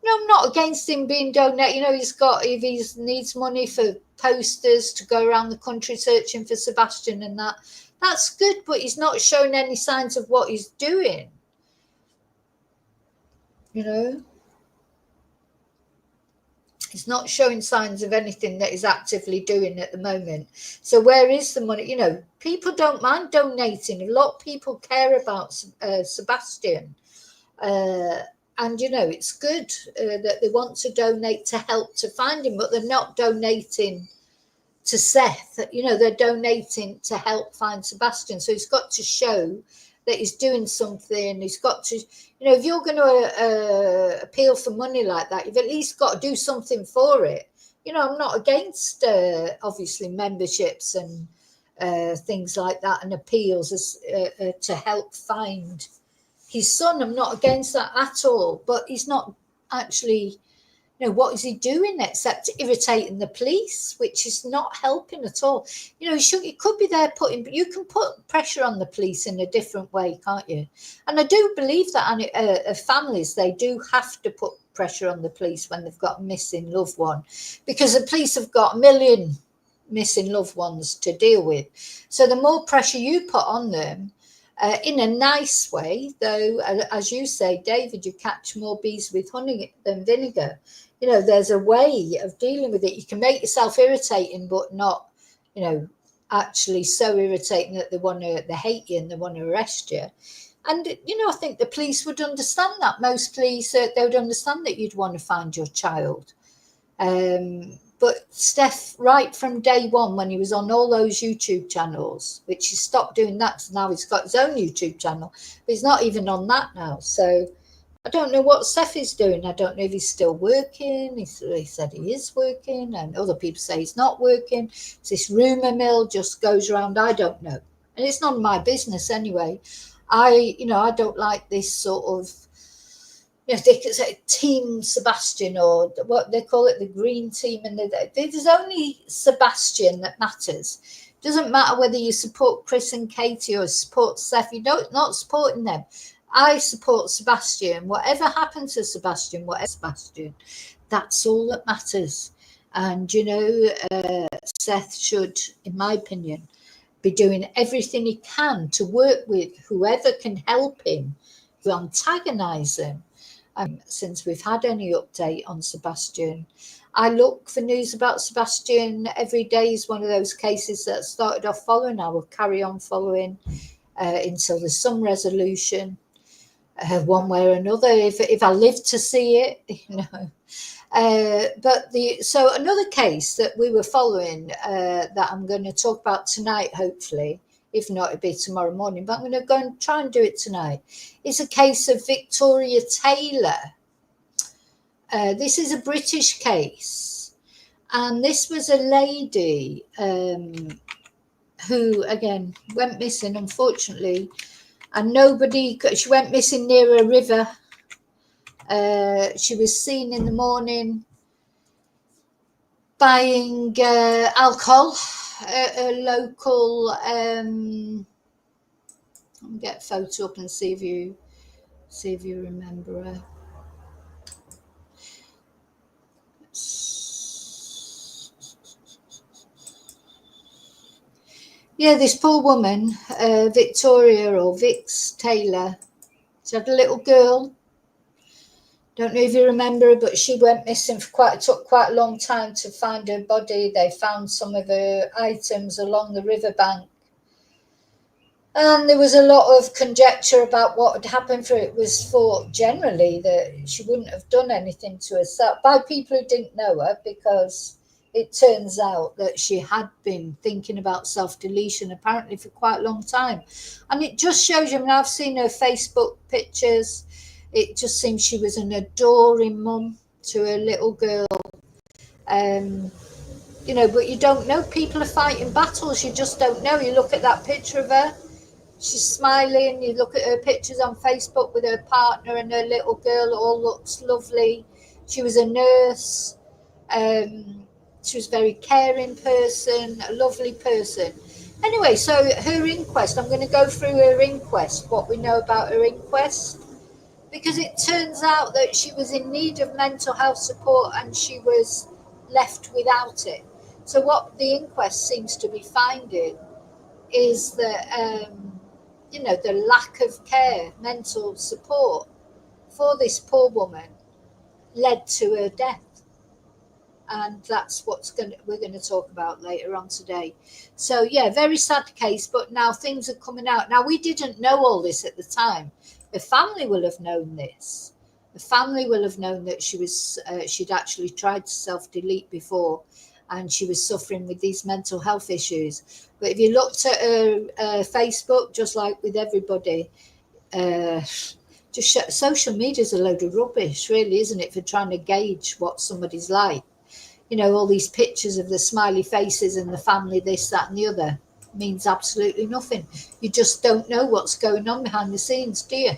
I'm not against him being donated. If he needs money for posters to go around the country searching for Sebastian and that's good, but he's not showing any signs of what he's doing. He's not showing signs of anything that he's actively doing at the moment. So where is the money? People don't mind donating. A lot of people care about Sebastian. And, it's good that they want to donate to help to find him, but they're not donating to Seth. They're donating to help find Sebastian. So he's got to show that he's doing something. He's got to, if you're going to appeal for money like that, you've at least got to do something for it. I'm not against, obviously, memberships and things like that and appeals to help find his son. I'm not against that at all, but he's not actually, what is he doing except irritating the police, which is not helping at all. He could be there you can put pressure on the police in a different way, can't you? And I do believe that families, they do have to put pressure on the police when they've got a missing loved one, because the police have got a million missing loved ones to deal with. So the more pressure you put on them, in a nice way, though, as you say, David, you catch more bees with honey than vinegar. There's a way of dealing with it. You can make yourself irritating, but not, actually so irritating that they hate you and they want to arrest you. And, I think the police would understand that. Most police, they would understand that you'd want to find your child. But Steph, right from day one, when he was on all those YouTube channels, which he stopped doing that, so now he's got his own YouTube channel, but he's not even on that now. So I don't know what Steph is doing. I don't know if he's still working. He said he is working, and other people say he's not working. This rumour mill just goes around. I don't know. And it's none of my business anyway. I don't like this sort of, they could say Team Sebastian, or what they call it, the green team. And there's only Sebastian that matters. It doesn't matter whether you support Chris and Katie or support Seth. You're not supporting them. I support Sebastian. Whatever happened to Sebastian, that's all that matters. And, Seth should, in my opinion, be doing everything he can to work with whoever can help him antagonise them. Since we've had any update on Sebastian, I look for news about Sebastian every day. Is one of those cases that started off following. I will carry on following until there's some resolution, one way or another. If I live to see it, you know. So another case that we were following that I'm going to talk about tonight, hopefully. If not, it'll be tomorrow morning, but I'm going to go and try and do it tonight. It's a case of Victoria Taylor. This is a British case, and this was a lady who, again, went missing, unfortunately, and she went missing near a river. She was seen in the morning buying alcohol at a local. Let me get a photo up and see if you remember her. Yeah, this poor woman, Victoria or Vix Taylor. She had a little girl. Don't know if you remember her, but she went missing took quite a long time to find her body. They found some of her items along the riverbank. And there was a lot of conjecture about what had happened for her. It was thought generally that she wouldn't have done anything to herself by people who didn't know her, because it turns out that she had been thinking about self-deletion apparently for quite a long time. And it just shows you, I mean, I've seen her Facebook pictures. It just seems she was an adoring mum to her little girl. You know, but you don't know. People are fighting battles. You just don't know. You look at that picture of her. She's smiling. You look at her pictures on Facebook with her partner and her little girl. It all looks lovely. She was a nurse. She was a very caring person, a lovely person. Anyway, so her inquest, I'm going to go through her inquest, what we know about her inquest, because it turns out that she was in need of mental health support and she was left without it. So what the inquest seems to be finding is that, you know, the lack of care, mental support for this poor woman led to her death. And that's we're going to talk about later on today. So yeah, very sad case, but now things are coming out. Now, we didn't know all this at the time. The family will have known this. The family will have known that she'd actually tried to self-delete before, and she was suffering with these mental health issues. But if you looked at her Facebook, just like with everybody, social media is a load of rubbish, really, isn't it, for trying to gauge what somebody's like. You know, all these pictures of the smiley faces and the family, this, that, and the other, means absolutely nothing. You just don't know what's going on behind the scenes, do you?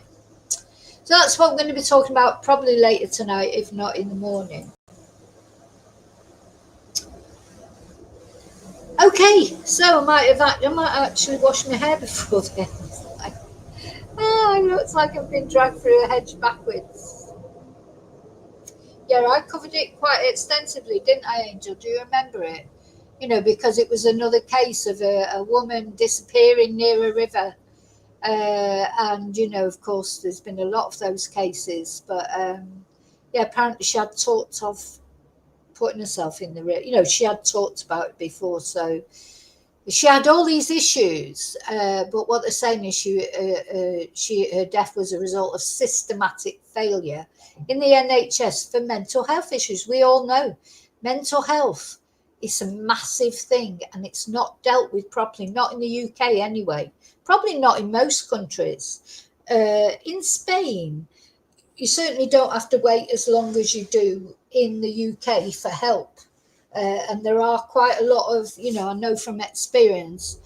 So that's what I'm going to be talking about probably later tonight, if not in the morning. Okay, so I might actually wash my hair before then. It looks like I've been dragged through a hedge backwards. Yeah, I covered it quite extensively, didn't I, Angel? Do you remember it? You know, because it was another case of a woman disappearing near a river. And, you know, of course, there's been a lot of those cases. But, yeah, apparently she had talked of putting herself in the river. You know, she had talked about it before. So she had all these issues. But what they're saying is her death was a result of systematic failure in the NHS for mental health issues. We all know mental health is a massive thing, and it's not dealt with properly, not in the UK anyway, probably not in most countries. In Spain, you certainly don't have to wait as long as you do in the UK for help. And there are quite a lot of, you know, I know from experience,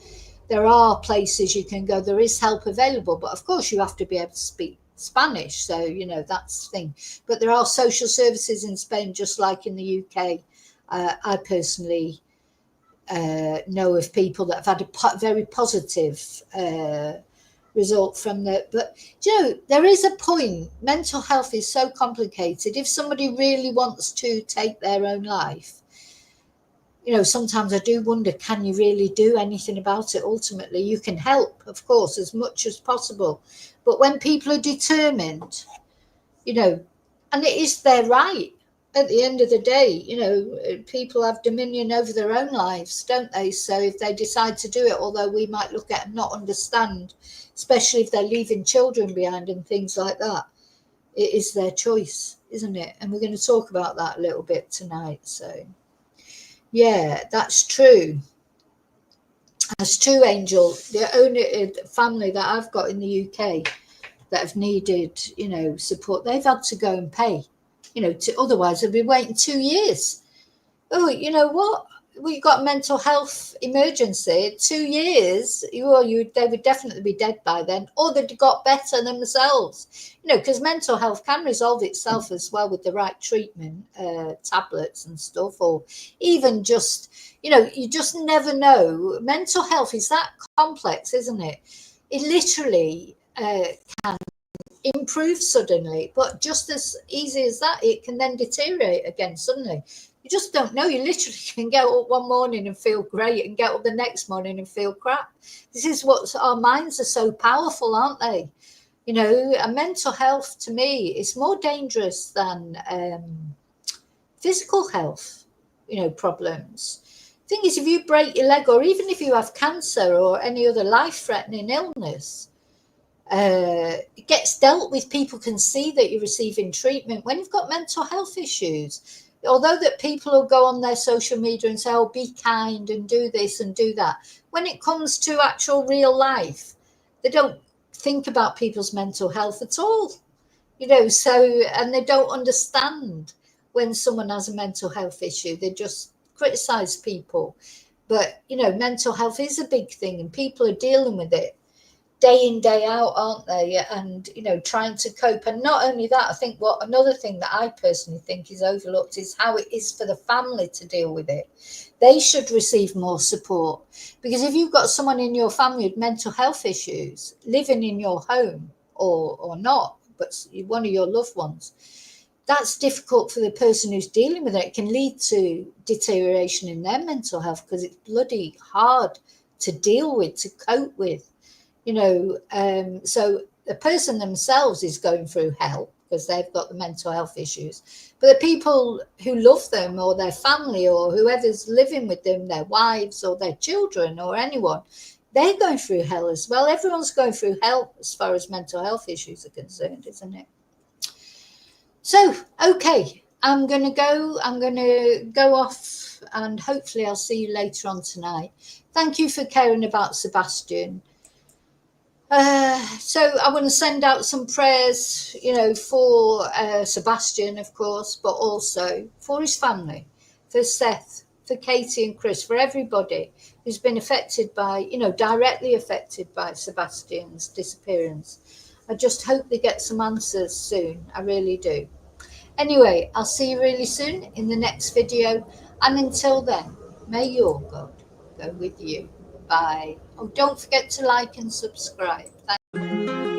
there are places you can go, there is help available, but of course you have to be able to speak Spanish. So, you know, that's the thing. But there are social services in Spain, just like in the UK. I personally know of people that have had a very positive result from that. But, you know, there is a point. Mental health is so complicated. If somebody really wants to take their own life, you know, sometimes I do wonder, can you really do anything about it? Ultimately, you can help, of course, as much as possible. But when people are determined, you know, and it is their right at the end of the day, you know, people have dominion over their own lives, don't they? So if they decide to do it, although we might look at and not understand, especially if they're leaving children behind and things like that, it is their choice, isn't it? And we're going to talk about that a little bit tonight. So yeah, that's true. That's true, Angel. The only family that I've got in the UK that have needed, you know, support, they've had to go and pay, you know, otherwise they'll be waiting 2 years. Oh, you know what? We got a mental health emergency. 2 years, they would definitely be dead by then, or they'd got better themselves. You know, because mental health can resolve itself as well with the right treatment, tablets and stuff, or even just, you know, you just never know. Mental health is that complex, isn't it? It literally can improve suddenly, but just as easy as that, it can then deteriorate again suddenly. You just don't know. You literally can get up one morning and feel great and get up the next morning and feel crap. This is what our minds are so powerful, aren't they? You know, and mental health to me is more dangerous than physical health, you know, problems. Thing is, if you break your leg, or even if you have cancer or any other life-threatening illness, it gets dealt with. People can see that you're receiving treatment. When you've got mental health issues, although that people will go on their social media and say, oh, be kind and do this and do that, when it comes to actual real life, they don't think about people's mental health at all, you know. So, and they don't understand when someone has a mental health issue. They just criticize people. But, you know, mental health is a big thing and people are dealing with it day in, day out, aren't they? And, you know, trying to cope. And not only that, I think what another thing that I personally think is overlooked is how it is for the family to deal with it. They should receive more support, because if you've got someone in your family with mental health issues living in your home, or not, but one of your loved ones, that's difficult for the person who's dealing with it. It can lead to deterioration in their mental health because it's bloody hard to deal with, to cope with. You know, so the person themselves is going through hell because they've got the mental health issues. But the people who love them, or their family, or whoever's living with them, their wives or their children or anyone, they're going through hell as well. Everyone's going through hell as far as mental health issues are concerned, isn't it? So, okay, I'm going to go off, and hopefully I'll see you later on tonight. Thank you for caring about Sebastian. So I want to send out some prayers, you know, for Sebastian, of course, but also for his family, for Seth, for Katie and Chris, for everybody who's been affected by, you know, directly affected by Sebastian's disappearance. I just hope they get some answers soon. I really do. Anyway, I'll see you really soon in the next video. And until then, may your God go with you. Bye. Oh, don't forget to like and subscribe. Thank you.